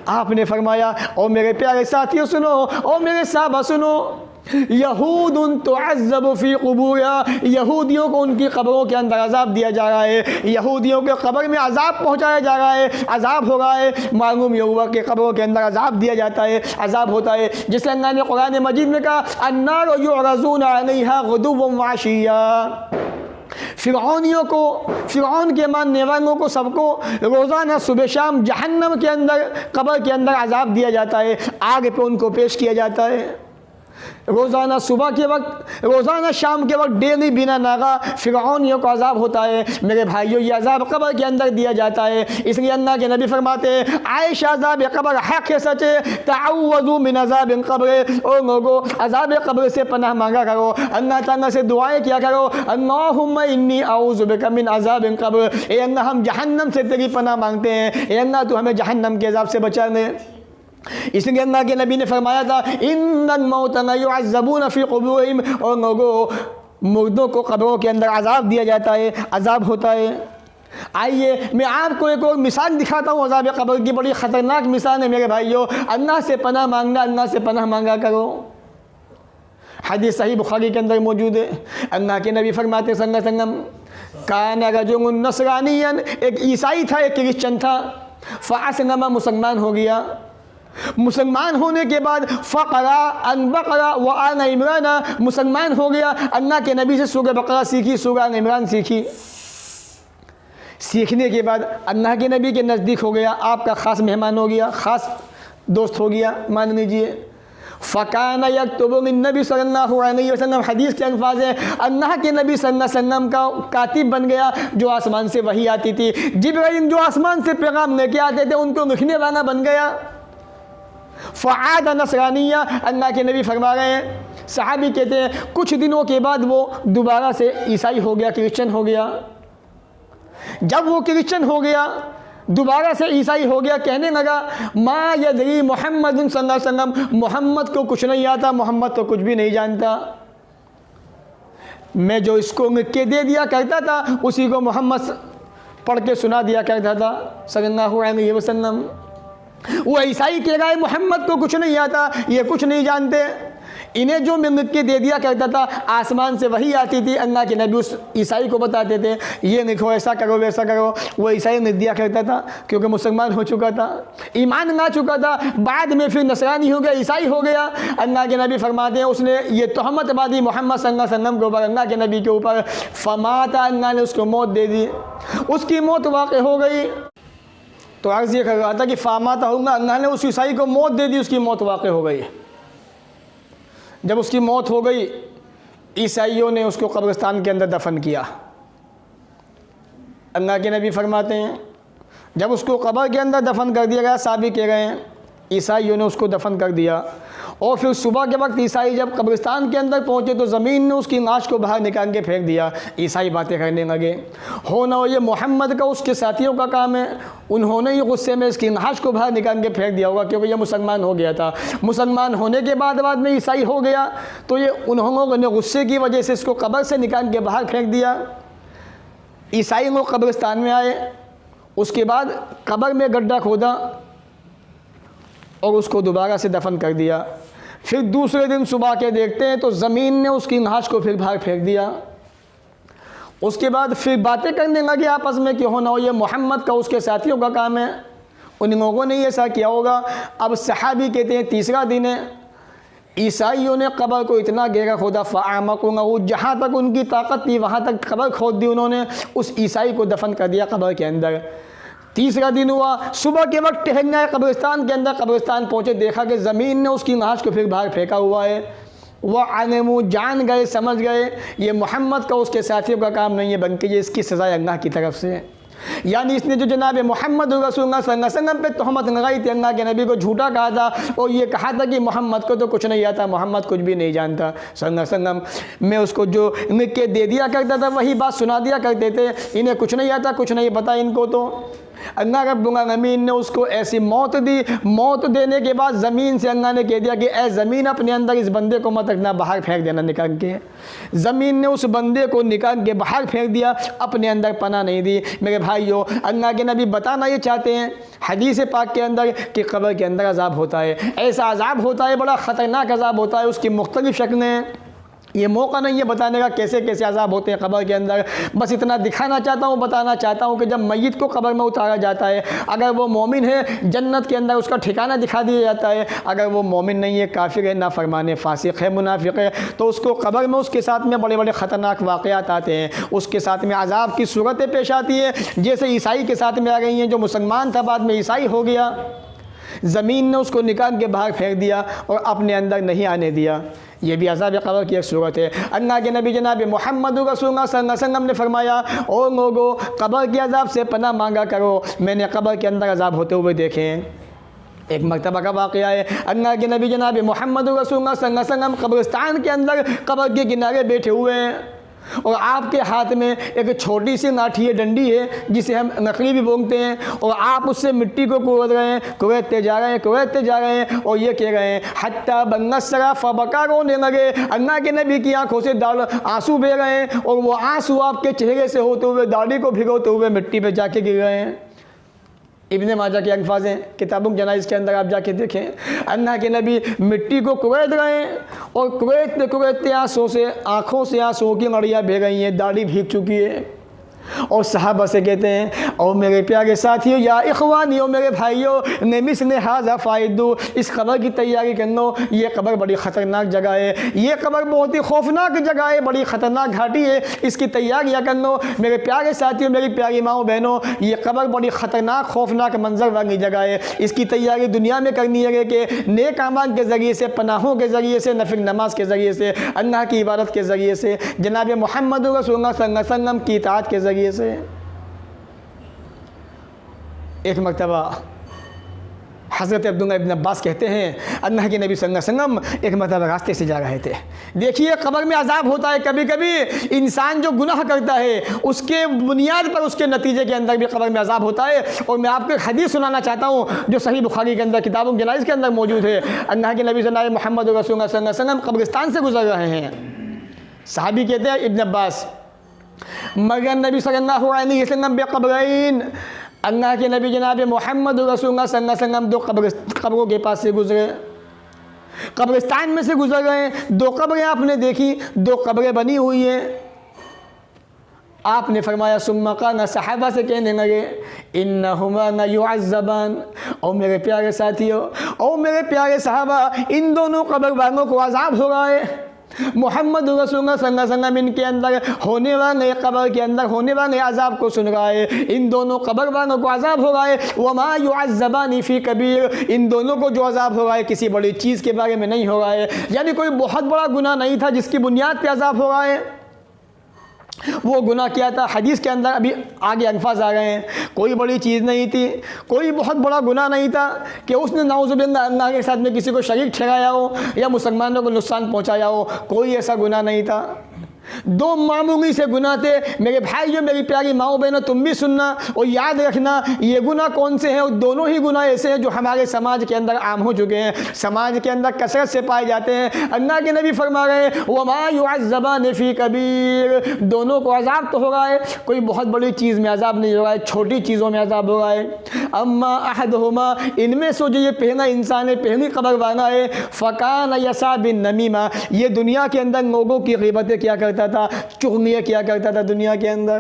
आपने फरमाया, ओ मेरे प्यारे साथियों सुनो, ओ मेरे साहबा सुनो, यहूदुन तुअज़्ज़बु फ़ी क़ुबूरिहा, यहूदियों को उनकी कब्रों के अंदर अज़ाब दिया जा रहा है, यहूदियों के कब्र में अज़ाब पहुँचाया जा रहा है, अज़ाब हो रहा है। मालूम ये हुआ कि कब्रों के अंदर अज़ाब दिया जाता है, अज़ाब होता है। जिससे अल्लाह ने कुरान मजीद में कहा अन्नारु युअरज़ूना अलैहा गुदुव्वन व अशिय्या, फ़िरऔनियों को, फ़िरऔन के मानने वालों को सबको रोज़ाना सुबह शाम जहन्नम के अंदर, कब्र के अंदर अज़ाब दिया जाता है, आग पे उनको पेश किया जाता है। रोज़ाना सुबह के वक्त, रोज़ाना शाम के वक्त, डेली बिना नागा फ़िरऔनियों को अज़ाब होता है। मेरे भाइयों, ये अज़ाब कब्र के अंदर दिया जाता है। इसलिए अल्लाह के नबी फरमाते हैं आयशा अज़ाब कब्र हक़ है, सच है, तअव्वज़ू मिन अज़ाबिल क़ब्र, ओ लोगों अज़ाब कब्र से पनाह मांगा करो, अल्लाह ताला से दुआएं किया करो। अल्लाहुम्मा इन्नी अऊज़ु बिका मिन अज़ाबिल क़ब्र, ए अल्लाह हम जहन्नम से तेरी पनाह मांगते हैं, ए अल्लाह तू हमें जहन्नम के अज़ाब से बचा ले। इसलिए अल्लाह के नबी ने फरमाया था इन्नल मौता युअज़्ज़बूना फ़ी क़ुबूरिहिम, और लोगों मुर्दों को कब्रों के अंदर अज़ाब दिया जाता है, अज़ाब होता है। आइए मैं आपको एक और मिसाल दिखाता हूँ अज़ाब कब्र की, बड़ी ख़तरनाक मिसाल है मेरे भाइयों। अल्लाह से पनाह मांगना, अल्लाह से पनाह मांगा करो। हदीस सही बुखारी के अंदर मौजूद है। अल्लाह के नबी फरमाते सल्लल्लाहु अलैहि वसल्लम काना रजुलुन नसरानियन, एक ईसाई था, एक क्रिश्चन था, फ़अस्लमा, मुसलमान हो गया। मुसलमान होने के बाद फ़क़रा अन बक़रा व आन इमराना, मुसलमान हो गया, अल्लाह के नबी से सूरह बक़रा सीखी, सूरह इमरान सीखी। सीखने के बाद अल्लाह के नबी के नज़दीक हो गया, आपका ख़ास मेहमान हो गया, ख़ास दोस्त हो गया, मान लीजिए। फ़काना यक्तुबु नबी सल्लल्लाहु अलैहि वसल्लम, हदीस के अल्फाज है, अल्लाह के नबी सल्लल्लाहु अलैहि वसल्लम का कातिब बन गया जो आसमान से वही आती थी। जिब्राइल जो आसमान से पैगाम लेके आते थे उनको लिखने वाला बन गया। फ़आद नसरानिया, अल्लाह के नबी फरमा रहे हैं, सहाबी कहते हैं कुछ दिनों के बाद वो दोबारा से ईसाई हो गया, क्रिश्चियन हो गया। जब वो क्रिश्चियन हो गया, दोबारा से ईसाई हो गया, कहने लगा मा यदरी मोहम्मद सल्लल्लाहु अलैहि वसल्लम, मोहम्मद को कुछ नहीं आता, मोहम्मद तो कुछ भी नहीं जानता। मैं जो इसको लिख के दे दिया करता था उसी को मोहम्मद पढ़ के सुना दिया करता था सल्लल्लाहु अलैहि वसल्लम। वो ईसाई कह रहा है मोहम्मद को कुछ नहीं आता, ये कुछ नहीं जानते। इन्हें जो मैं लिख के दे दिया करता था आसमान से वही आती थी, अल्लाह के नबी उस ईसाई को बताते थे ये लिखो, ऐसा करो, वैसा करो। वो ईसाई लिख दिया करता था क्योंकि मुसलमान हो चुका था, ईमान ला चुका था। बाद में फिर नसरानी हो गया, ईसाई हो गया। अल्लाह के नबी फरमाते हैं उसने ये तोहमत बांधी मोहम्मद सल्लल्लाहु अलैहि वसल्लम के ऊपर, अल्लाह के नबी के ऊपर। फमाता, अल्लाह ने उसको मौत दे दी, उसकी मौत वाक़ हो गई। तो अर्ज़ ये कर रहा था कि फामाता होगा, अल्लाह ने उस ईसाई को मौत दे दी, उसकी मौत वाक़ हो गई। जब उसकी मौत हो गई, ईसाइयों ने उसको कब्रिस्तान के अंदर दफन किया। अल्लाह के नबी फरमाते हैं जब उसको कब्र के अंदर दफन कर दिया गया, साहबी कह रहे हैं ईसाइयों ने उसको दफन कर दिया। और फिर सुबह के वक्त ईसाई जब कब्रिस्तान के अंदर पहुँचे तो ज़मीन ने उसकी लाश को बाहर निकाल के फेंक दिया। ईसाई बातें करने लगे, हो ना हो ये मोहम्मद का उसके साथियों का काम है, उन्होंने ही गुस्से में इसकी लाश को बाहर निकाल के फेंक दिया होगा क्योंकि ये मुसलमान हो गया था। मुसलमान होने के बाद में ईसाई हो गया तो ये उन्होंने गुस्से की वजह से इसको कब्र से निकाल के बाहर फेंक दिया। ईसाई लोग कब्रिस्तान में आए, उसके बाद कब्र में गड्ढा खोदा और उसको दोबारा से दफन कर दिया। फिर दूसरे दिन सुबह के देखते हैं तो ज़मीन ने उसकी लाश को फिर बाहर फेंक दिया। उसके बाद फिर बातें करने लगे आपस में कि हो ना हो ये मोहम्मद का उसके साथियों का काम है, उन लोगों ने ऐसा किया होगा। अब सहाबी कहते हैं तीसरा दिन है, ईसाइयों ने कब्र को इतना गहरा खोदा, फ़आमकुहु, जहाँ तक उनकी ताकत थी वहाँ तक कब्र खोद दी उन्होंने, उस ईसाई को दफन कर दिया कब्र के अंदर। तीसरा दिन हुआ, सुबह के वक्त टहलना है कब्रिस्तान के अंदर, कब्रिस्तान पहुँचे, देखा कि ज़मीन ने उसकी लाश को फिर बाहर फेंका हुआ है। वह आलमू जान गए, समझ गए ये मोहम्मद का उसके साथियों का काम नहीं है बल्कि ये इसकी सज़ा अल्लाह की तरफ से। यानी इसने जो जनाब मोहम्मद रसूलुल्लाह सल्लल्लाहु अलैहि वसल्लम पे तोहमत लगाई थी, अल्लाह के नबी को झूठा कहा था और ये कहा था कि मोहम्मद को तो कुछ नहीं आता, मोहम्मद कुछ भी नहीं जानता सल्लल्लाहु अलैहि वसल्लम। मैं उसको जो लिख के दे दिया करता था वही बात सुना दिया करते थे, इन्हें कुछ नहीं आता, कुछ नहीं पता इनको। तो अल्लाह रब्बुल आलमीन ने उसको ऐसी मौत दी। मौत देने के बाद ज़मीन से अल्लाह ने कह दिया कि ए ज़मीन अपने अंदर इस बंदे को मत रखना, बाहर फेंक देना निकाल के। ज़मीन ने उस बंदे को निकाल के बाहर फेंक दिया, अपने अंदर पनाह नहीं दी। मेरे भाइयों, अल्लाह के नबी बताना ये चाहते हैं हदीस पाक के अंदर कि कब्र के अंदर अज़ाब होता है। ऐसा अज़ाब होता है, बड़ा ख़तरनाक अज़ाब होता है, उसकी मुख्तलिफ़ शक्लें हैं। ये मौका नहीं है बताने का कैसे कैसे अज़ाब होते हैं कब्र के अंदर। बस इतना दिखाना चाहता हूँ, बताना चाहता हूँ कि जब मैयत को कब्र में उतारा जाता है, अगर वो मोमिन है जन्नत के अंदर उसका ठिकाना दिखा दिया जाता है। अगर वो मोमिन नहीं है, काफिर है, नाफरमान है, फासिक है, मुनाफिक है, तो उसको कब्र में उसके साथ में बड़े बड़े ख़तरनाक वाक़यात आते हैं, उसके साथ में अज़ाब की सूरतें पेश आती है, जैसे ईसाई के साथ में आ गई हैं। जो मुसलमान था बाद में ईसाई हो गया, ज़मीन ने उसको निकाल के बाहर फेंक दिया और अपने अंदर नहीं आने दिया। ये भी अज़ाब कब्र की एक सूरत है। अल्लाह के नबी जनाब मोहम्मद रसूलुल्लाह सल्लल्लाहु अलैहि वसल्लम ने फरमाया, ओ लोगो कब्र के अज़ाब से पनाह मांगा करो, मैंने कब्र के अंदर अज़ाब होते हुए देखे हैं। एक मरतबा का वाक़या है, अल्लाह के नबी जनाब मोहम्मद रसूलुल्लाह सल्लल्लाहु अलैहि वसल्लम कब्रिस्तान के अंदर कब्र के किनारे बैठे हुए हैं और आपके हाथ में एक छोटी सी लाठी है, डंडी है, जिसे हम नकली भी बोलते हैं, और आप उससे मिट्टी को कुरेद रहे हैं, कुरेदते जा रहे हैं, कुरेदते जा रहे हैं और ये कह रहे हैं हत्ता बन्नसरा फबका, रोने लगे। अल्लाह के नबी की आंखों से आंसू बह रहे हैं और वो आंसू आपके चेहरे से होते हुए दाढ़ी को भिगोते हुए मिट्टी पर जाके गिर रहे हैं। इब्ने माजा के अल्फाज हैं, किताबुल जनाइज़ के अंदर आप जाके देखें। अल्लाह के नबी मिट्टी को कुरेद रहे हैं और कुरेदते कुरेदते आंसू से आँखों से आंसुओं की लड़ियाँ बह गई हैं, दाढ़ी भीग चुकी है। और सहाबा से कहते हैं, और मेरे प्यारे साथियों, या इखवानी, और मेरे भाइयों, नेमिस ने हाजा फ़ायदू, इस कब्र की तैयारी करना। ये कब्र बड़ी ख़तरनाक जगह है, ये कब्र बहुत ही खौफनाक जगह है, बड़ी ख़तरनाक घाटी है, इसकी तैयारियाँ करना। मेरे प्यारे साथियों, मेरी प्यारी माओ बहनों, ये कब्र बड़ी ख़तरनाक खौफनाक मंजर वाली जगह है। इसकी तैयारी दुनिया में करनी है कि नेक अमाल के ज़रिए से, पनाहों के ज़रिए से, नफिल नमाज के ज़रिए से, अल्लाह की इबादत के ज़रिए से, जनाब मोहम्मद रसूलुल्लाह सल्लल्लाहु अलैहि वसल्लम की इताअत के ज़रिए से। एक मरतबा हज़रत अब्दुल्लाह इब्न अब्बास कहते हैं, अल्लाह के नबी सल्लल्लाहु अलैहि वसल्लम एक मरतबा रास्ते से जा रहे थे। देखिए, कब्र में अज़ाब होता है। कभी कभी इंसान जो गुनाह करता है उसके बुनियाद पर, उसके नतीजे के अंदर भी कब्र में अज़ाब होता है। और मैं आपको एक हदीस सुनाना चाहता हूँ जो सही बुखारी के अंदर किताबों जनाइज़ के अंदर मौजूद है। अल्लाह के नबी जनाब मोहम्मद रसूलुल्लाह सल्लल्लाहु अलैहि वसल्लम कब्रिस्तान से गुजर रहे हैं। सहाबी कहते हैं इब्न अब्बास, मगर नबी सल्लल्लाहु अलैहि वसल्लम बेक़ब्रैन, अल्लाह के नबी जनाब मोहम्मद रसूलुल्लाह सल्लल्लाहु अलैहि वसल्लम दो कब्रों के पास से गुजरे, कब्रिस्तान में से गुजर गए। दो कब्रें आपने देखी, दो कब्रें बनी हुई हैं। आपने फरमाया सुम्मा क़ाला, सहाबा से कहने लगे, इन्नहुमा न युअज़्ज़बान, और मेरे प्यारे साथियों, और मेरे प्यारे सहाबा, इन दोनों कब्र वालों को अज़ाब हो रहा है। मोहम्मद रसूलुल्लाह सल्लल्लाहु अलैहि वसल्लम इनके अंदर होने वाले, कब्र के अंदर होने वाले अज़ाब को सुन रहा है। इन दोनों कब्र वालों को अज़ाब हो रहा है। वमा युअज़्ज़बानी फ़ी कबीर, इन दोनों को जो अज़ाब हो रहा है किसी बड़ी चीज़ के बारे में नहीं हो रहा है, यानी कोई बहुत बड़ा गुनाह नहीं था जिसकी बुनियाद पे अज़ाब हो रहा है। वो गुनाह क्या था? हदीस के अंदर अभी आगे अल्फाज आ गए हैं। कोई बड़ी चीज़ नहीं थी, कोई बहुत बड़ा गुनाह नहीं था कि उसने नाउज़ुबिल्लाह अल्लाह के साथ में किसी को शरीक ठहराया हो या मुसलमानों को नुकसान पहुंचाया हो। कोई ऐसा गुनाह नहीं था। दो मामूली से गुनाह थे। मेरे भाई जो, मेरी प्यारी माओ बहनों, तुम भी सुनना और याद रखना, ये गुनाह कौन से हैं। और दोनों ही गुनाह ऐसे हैं जो हमारे समाज के अंदर आम हो चुके हैं, समाज के अंदर कसरत से पाए जाते हैं। अल्लाह के नबी फरमा रहे हैं, वमा युअज़्ज़बान फ़ी कबीर, दोनों को अज़ाब तो हो रहा है, कोई बहुत बड़ी चीज़ में अज़ाब नहीं हो रहा है, छोटी चीज़ों में अज़ाब हो रहा है। अम्मा अहदहुमा, इनमें से जो ये पहला इंसान है, पहली कब्र वाला है, फ़कान यसा बिन नमीमा, ये दुनिया के अंदर लोगों की ग़ीबतें क्या करता था, चुगलियाँ किया करता था दुनिया के अंदर।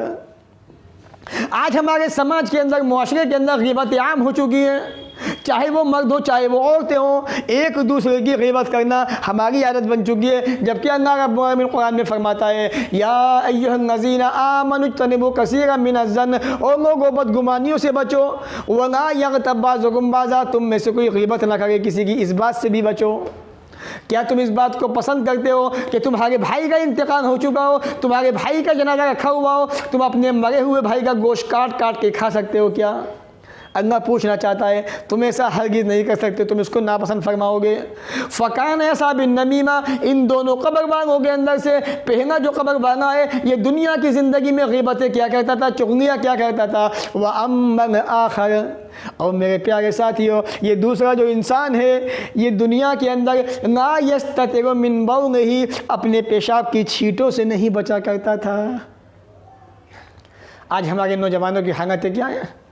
आज हमारे समाज के अंदर, मुआशरे के अंदर ग़ीबतें आम हो चुकी हैं। चाहे वो मर्द हो चाहे वो औरतें हों, एक दूसरे की ग़ीबत करना हमारी आदत बन चुकी है। जबकि अल्लाह रब्बुल आलमीन कुरान में फरमाता है, या अय्युहल्लज़ीना आमनु इज्तनिबू कसीरम मिनज़्ज़न, और लोगों बदगुमानियों से बचो। वला यग़्तब बाज़ुकुम बाज़ा, तुम में से कोई ग़ीबत ना करे किसी की, इस बात से भी बचो। क्या तुम इस बात को पसंद करते हो कि तुम्हारे भाई का इंतकाल हो चुका हो, तुम्हारे भाई का जनाजा रखा हुआ हो, तुम अपने मरे हुए भाई का गोश्त काट काट के खा सकते हो क्या? अल्लाह पूछना चाहता है, तुम ऐसा हरगिज़ नहीं कर सकते, तुम इसको नापसंद फरमाओगे। फ़कान ऐसा बिन नमीमा, इन दोनों कब्र वालों के अंदर से पहला जो कब्र वाला है, ये दुनिया की ज़िंदगी में ग़ीबतें क्या करता था, चुगलियाँ क्या करता था। व अम्मन आखर, और मेरे प्यारे साथियों, ये दूसरा जो इंसान है, ये दुनिया के अंदर ना यस्ततिरु मिन बौलिही, अपने पेशाब की छींटों से नहीं बचा करता था। आज हमारे नौजवानों की हालतें क्या है?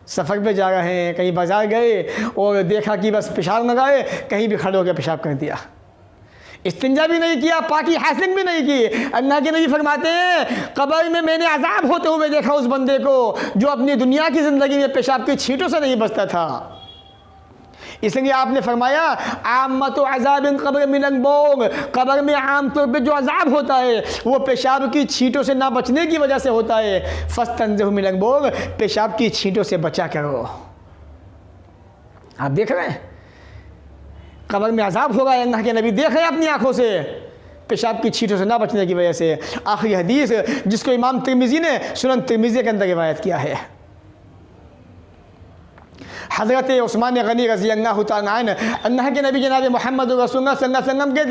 सफ़र पे जा रहे हैं, कहीं बाज़ार गए और देखा कि बस पेशाब लगाए, कहीं भी खड़े होकर पेशाब कर दिया, इस्तिंजा भी नहीं किया, पाकी हासिल भी नहीं की। अल्लाह के नबी फरमाते हैं, कब्र में मैंने अज़ाब होते हुए देखा उस बंदे को जो अपनी दुनिया की ज़िंदगी में पेशाब की छींटों से नहीं बचता था। इसलिए आपने फरमाया, आमत अज़ाबिन कब्र मिनल बौल, कब्र में आम तौर पर जो अज़ाब होता है वो पेशाब की छींटों से ना बचने की वजह से होता है। फस्तंज़िहु मिनल बौल, पेशाब की छींटों से बचा करो। आप देख रहे हैं कब्र में अज़ाब होगा, अल्लाह के नबी देख रहे हैं अपनी आँखों से, पेशाब की छींटों से ना बचने की वजह से। आखिरी हदीस जिसको इमाम तिर्मिज़ी ने सुनन तिर्मिज़ी के अंदर रिवायत किया है, हज़रत उस्मान गनी रज़ी अल्लाह तआला अन्हु, अल्लाह के नबी जनाब मोहम्मद रसूलुल्लाह सल्लल्लाहु अलैहि वसल्लम के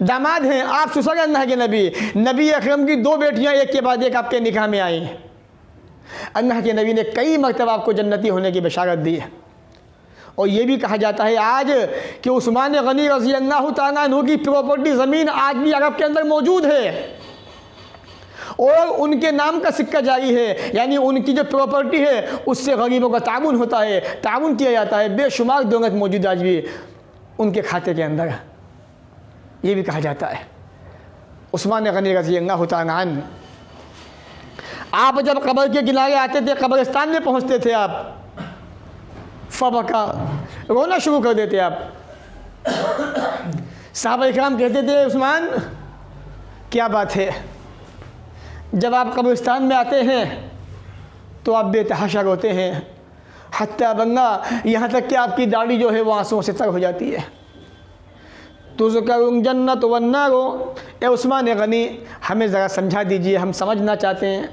दामाद हैं। आप सुसर अल्लाह के नबी अकरम की दो बेटियां एक के बाद एक आपके निकाह में आई। अल्लाह के नबी ने कई मरतबा आपको जन्नती होने की बशारत दी है। और ये भी कहा जाता है आज कि उस्मान गनी रज़ी अल्लाह तआला अन्हु की प्रॉपर्टी ज़मीन आज भी अरब के अंदर मौजूद है और उनके नाम का सिक्का जारी है, यानी उनकी जो प्रॉपर्टी है उससे गरीबों का ताउन होता है, ताउन किया जाता है। बेशुमार दौलत मौजूद आज भी उनके खाते के अंदर, ये भी कहा जाता है। उस्मान गनी रज़ी अल्लाह तआला अन्हु आप जब कब्र के किनारे आते थे, कब्रिस्तान में पहुंचते थे आप, फबका, रोना शुरू कर देते आप। साहबा इकराम कहते थे उस्मान क्या बात है, जब आप कब्रिस्तान में आते हैं तो आप बेतहाशा रोते हैं, हत्ता बंगा यहाँ तक कि आपकी दाढ़ी जो है वो आंसुओं से तर हो जाती है। तुज़करुन जन्नत वन्नार, ए उस्मान गनी हमें ज़रा समझा दीजिए, हम समझना चाहते हैं।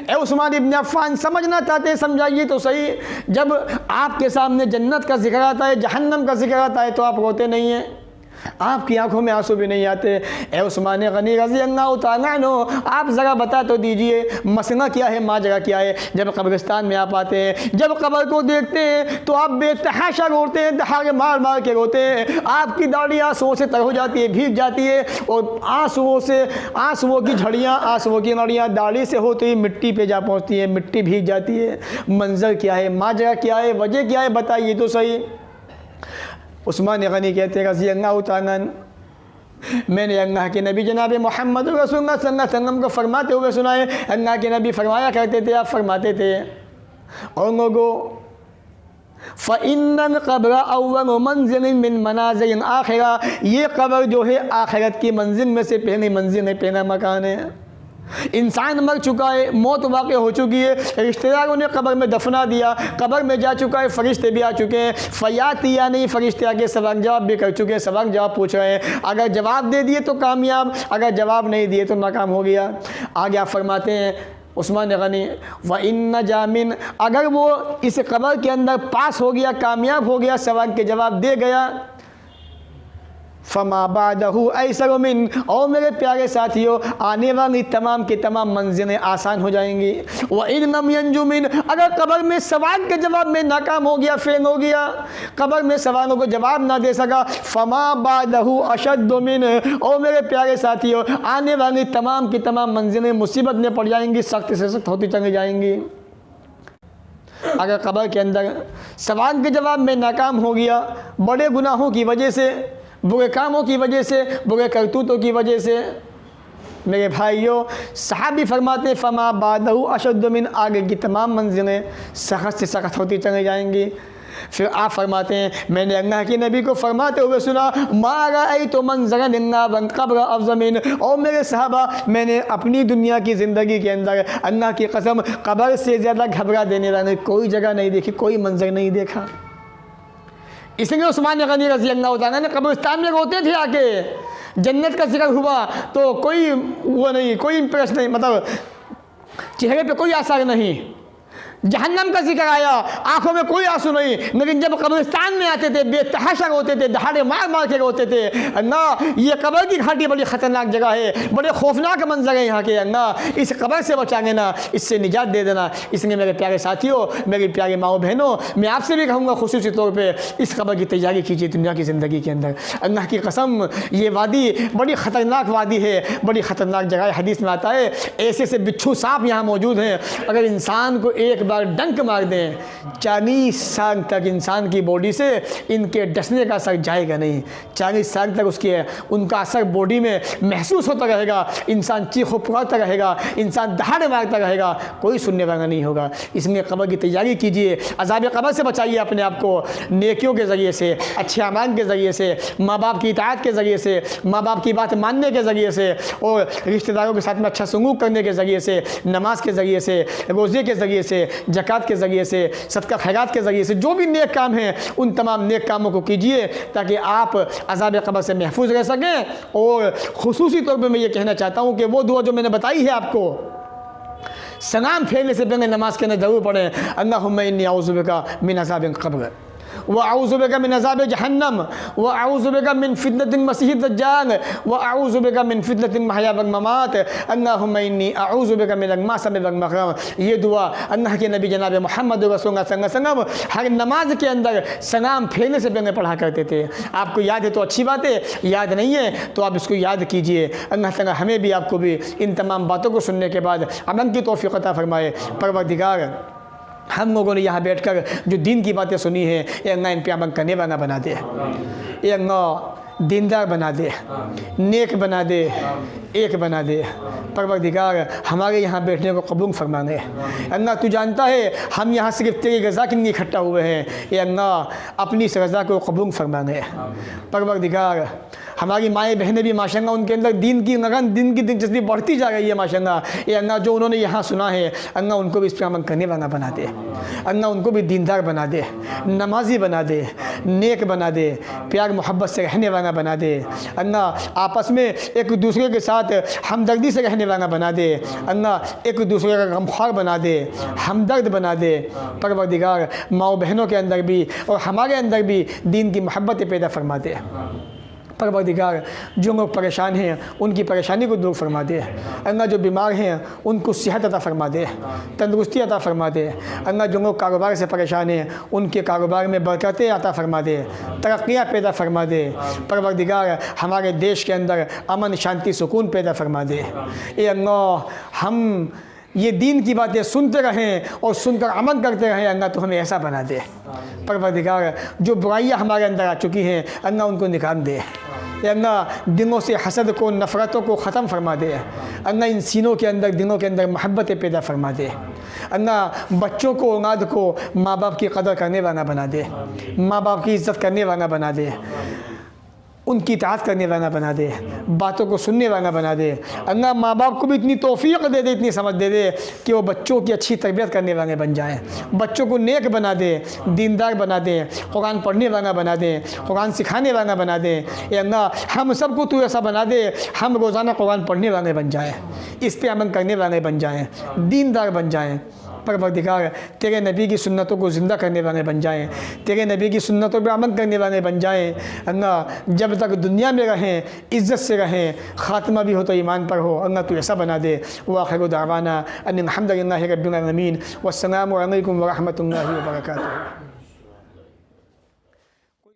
ए उस्मान इब्न अफ़्फ़ान समझना चाहते हैं, समझाइए तो सही। जब आपके सामने जन्नत का जिक्र आता है, जहन्नम का जिक्र आता है तो आप रोते नहीं हैं, आपकी आंखों में आंसू भी नहीं आते। ए उस्मान गनी रज़ी अल्लाह तआला अन्हु, आप ज़रा बता तो दीजिए मसला क्या है, माजरा क्या है। जब कब्रिस्तान में आप आते हैं, जब कब्र को देखते हैं तो आप बेतहाशा रोते हैं, दहाड़े मार मार के रोते हैं, आपकी दाढ़ी आंसुओं से तर हो जाती है, भीग जाती है, और आंसुओं की झड़ियाँ, आंसुओं की नड़ियाँ दाढ़ी से होती ही मिट्टी पे जा पहुँचती है, मिट्टी भीग जाती है। मंजर क्या है, माजरा क्या है, वजह क्या है, बताइए तो सही। उस्मान गनी कहते हैं रज़ी अल्लाह तआला अन्हु, मैंने अल्लाह के नबी जनाब मोहम्मद रसूलुल्लाह सल्लल्लाहु अलैहि वसल्लम को फरमाते हुए सुना है। अल्लाह के नबी फरमाया करते थे, आप फरमाते थे, और लोगों फ़इन्नल क़ब्र अव्वलु मंज़िलिन मिन मनाज़िलिल आख़िरा, ये कब्र जो है आखिरत की मंजिल में से पहली मंजिल है, पहला मकान है। इंसान मर चुका है, मौत वाक़ हो चुकी है, रिश्तेदारों ने कब्र में दफना दिया, कब्र में जा चुका है, फरिश्ते भी आ चुके हैं, फ़याती या नहीं, फरिश्ते आके सवाल जवाब भी कर चुके हैं, सवाल जवाब पूछ रहे हैं। अगर जवाब दे दिए तो कामयाब, अगर जवाब नहीं दिए तो नाकाम हो गया। आगे आप फरमाते हैं उस्मान गनी, व इन जामिन, अगर वो इस कब्र के अंदर पास हो गया, कामयाब हो गया, सवाल के जवाब दे गया, फमा बादहु ऐसर मिन, और मेरे प्यारे साथियों आने वाली तमाम की तमाम मंजिलें आसान हो जाएंगी। व इन लम यंजु मिन, अगर कब्र में सवाल के जवाब में नाकाम हो गया, फेल हो गया, कब्र में सवालों को जवाब ना दे सका, फमा बादहु अशद्दु मिन, और मेरे प्यारे साथियों आने वाली तमाम की तमाम मंजिलें मुसीबत में पड़ जाएंगी, सख्त से सख्त होती चली जाएंगी। अगर कब्र के अंदर सवाल के जवाब में नाकाम हो गया, बड़े गुनाहों की वजह से, बुरे कामों की वजह से, बुरे करतूतों की वजह से, मेरे भाइयों साहबी फरमाते फमा बादहु अशद्दु मिन, आगे की तमाम मंजिलें सख्त से सख्त होती चली जाएंगी। फिर आप फरमाते हैं मैंने अल्लाह के नबी को फरमाते हुए सुना, मा रअयतु मंज़रन इल्ला वन क़ब्र अफ़ज़ल मिन, और मेरे सहाबा मैंने अपनी दुनिया की ज़िंदगी के अंदर अल्लाह की कसम कब्र से ज़्यादा घबरा देने वाली कोई जगह नहीं देखी, कोई मंजर नहीं देखा। इसलिए उस्मान गनी रज़ी अल्लाह तआला ने कब्रिस्तान में रोते थे आके, जन्नत का जिक्र हुआ तो कोई वो नहीं, कोई इम्प्रेस नहीं, मतलब चेहरे पे कोई आसार नहीं, जहन्नम का जिक्र आया आंखों में कोई आंसू नहीं, लेकिन जब कब्रिस्तान में आते थे बेतहाशा रोते थे, दहाड़े मार मार के रोते थे। अल्लाह ये कब्र की घाटी बड़ी ख़तरनाक जगह है, बड़े खौफनाक मंजर है यहाँ के, अल्लाह इस कब्र से बचा लेना, इससे निजात दे देना। इसलिए मेरे प्यारे साथियों, मेरी प्यारी माओ बहनों, मैं आपसे भी कहूँगा खुसूसी तौर पर इस कब्र की तैयारी कीजिए दुनिया की ज़िंदगी के अंदर। अल्लाह की कसम ये वादी बड़ी ख़तरनाक वादी है, बड़ी ख़तरनाक जगह है। हदीस में आता है ऐसे ऐसे बिच्छू सांप यहाँ मौजूद हैं, अगर इंसान को एक बार डंक मार दें 40 साल तक इंसान की बॉडी से इनके डसने का असर जाएगा नहीं, 40 साल तक उनका असर बॉडी में महसूस होता रहेगा, इंसान चीखो पुकारता रहेगा, इंसान दहाड़े मारता रहेगा, कोई सुनने वाला नहीं होगा। इसलिए कब्र की तैयारी कीजिए, अज़ाब कब्र से बचाइए अपने आप को, नेकियों के ज़रिए से, अच्छे अमाल के ज़रिए से, माँ बाप की इताअत के ज़रिए से, माँ बाप की बात मानने के ज़रिए से, और रिश्तेदारों के साथ में अच्छा सलूक करने के ज़रिए से, नमाज के ज़रिए से, रोज़े के ज़रिए से, ज़कात के ज़रिए से, सदका खैरात के ज़रिए से, जो भी नेक काम हैं उन तमाम नेक कामों को कीजिए ताकि आप अज़ाब क़ब्र से महफूज रह सकें। और ख़ुसूसी तौर पर मैं ये कहना चाहता हूँ कि वो दुआ जो मैंने बताई है आपको, सलाम फेरने से पहले नमाज के अंदर ज़रूर पढ़ें, अल्लाहुम्मा इन्नी अऊज़ु बिका मिन अज़ाबिल क़ब्र व अऊज़ु बिका मिन अज़ाबि जहन्नम व अऊज़ु बिका मिन फितनतिल मसीहिद दज्जाल व अऊज़ु बिका मिन फितनतिल महया वल ममात अल्लाहुम्मा इन्नी अऊज़ु बिका मिनल मअसम वल मग़रम। ये दुआ अल्लाह के नबी जनाब मोहम्मद रसूलुल्लाह सल्लल्लाहु अलैहि वसल्लम हर नमाज के अंदर सलाम फेरने से पहले पढ़ा करते थे। आपको याद है तो अच्छी बात है, याद नहीं है तो आप इसको याद कीजिए। अल्लाह ताला हमें भी आपको भी इन तमाम बातों को सुनने के बाद अमल की तौफ़ीक़ अता फ़रमाए। परवरदिगार हम लोगों ने यहाँ बैठकर जो दीन की बातें सुनी हैं, ये अल्लाह इन पे अमल करने वाला बना दे। ये अल्लाह दीनदार बना दे, नेक बना दे, एक बना दे। परवरदिगार हमारे यहाँ बैठने को कबूल फरमाने। अल्लाह तू जानता है हम यहाँ सिर्फ तेरी रज़ा के लिए इकट्ठा हुए हैं। ये अल्लाह अपनी इस रज़ा को कबूल फरमाने। परवरदिगार हमारी माएँ बहनें भी माशाअल्लाह उनके अंदर दीन की लगन, दीन की दिलचस्पी बढ़ती जा रही है माशाअल्लाह। ये अल्लाह जो उन्होंने यहाँ सुना है अल्लाह उनको भी इस पर अमल करने वाला बना दे। अल्लाह उनको भी दीनदार बना दे, नमाजी बना दे, नेक बना दे, प्यार मोहब्बत से रहने वाला बना दे। अल्लाह आपस में एक दूसरे के साथ हमदर्दी से रहने वाला बना दे। अल्लाह एक दूसरे का गमख्वार बना दे, हमदर्द बना दे। परवरदिगार माँ बहनों के अंदर भी और हमारे अंदर भी दीन की मोहब्बत पैदा फरमा दे। परवरदिगार जो लोग परेशान हैं उनकी परेशानी को दूर फरमा दे। अल्लाह जो बीमार हैं उनको सेहत अता फरमा दे, तंदुरुस्ती अता फरमा दे। अल्लाह जो लोग कारोबार से परेशान हैं उनके कारोबार में बरकतें अता फरमा दे, तरक्कियाँ पैदा फरमा दे। परवरदिगार हमारे देश के अंदर अमन शांति सुकून पैदा फरमा दे। ए अल्लाह हम ये दीन की बातें सुनते रहें और सुनकर अमल करते रहें। अल्लाह तो हमें ऐसा बना दे। परवरदिगार जो बुराइयाँ हमारे अंदर आ चुकी हैं अल्लाह उनको निकाल दे। अल्लाह दिलों से हसद को, नफ़रतों को ख़त्म फरमा दे। अल्लाह इन सीनों के अंदर, दिलों के अंदर मोहब्बतें पैदा फरमा दे। अल्लाह बच्चों को, औलाद को माँ बाप की कदर करने वाला बना दे, माँ बाप की इज़्ज़त करने वाला बना दे, उनकी इताअत करने वाला बना दे, बातों को सुनने वाला बना दे। अल्लाह माँ बाप को भी इतनी तौफीक दे दे, इतनी समझ दे दे कि वो बच्चों की अच्छी तरबियत करने वाले बन जाएं, बच्चों को नेक बना दे, दीनदार बना दे, कुरान पढ़ने वाला बना दे, कुरान सिखाने वाला बना दे। ये अल्लाह हम सबको तू ऐसा बना दे हम रोज़ाना कुरान पढ़ने वाले बन जाएँ, इस पर अमल करने वाले बन जाएँ, दीनदार बन जाएँ। परवरदिगार तेरे नबी की सुन्नतों को ज़िंदा करने वाले बन जाएँ, तेरे नबी की सुन्नतों पर अमल करने वाले बन जाएँ। अल्लाह जब तक दुनिया में रहें इज़्ज़त से रहें, ख़ात्मा भी हो तो ईमान पर हो। अल्लाह तू ऐसा बना दे। व आखिरु दावाना अनिल हम्दुलिल्लाहि रब्बिल आलमीन। वस्सलामु अलैकुम व रहमतुल्लाहि व बरकातुहू।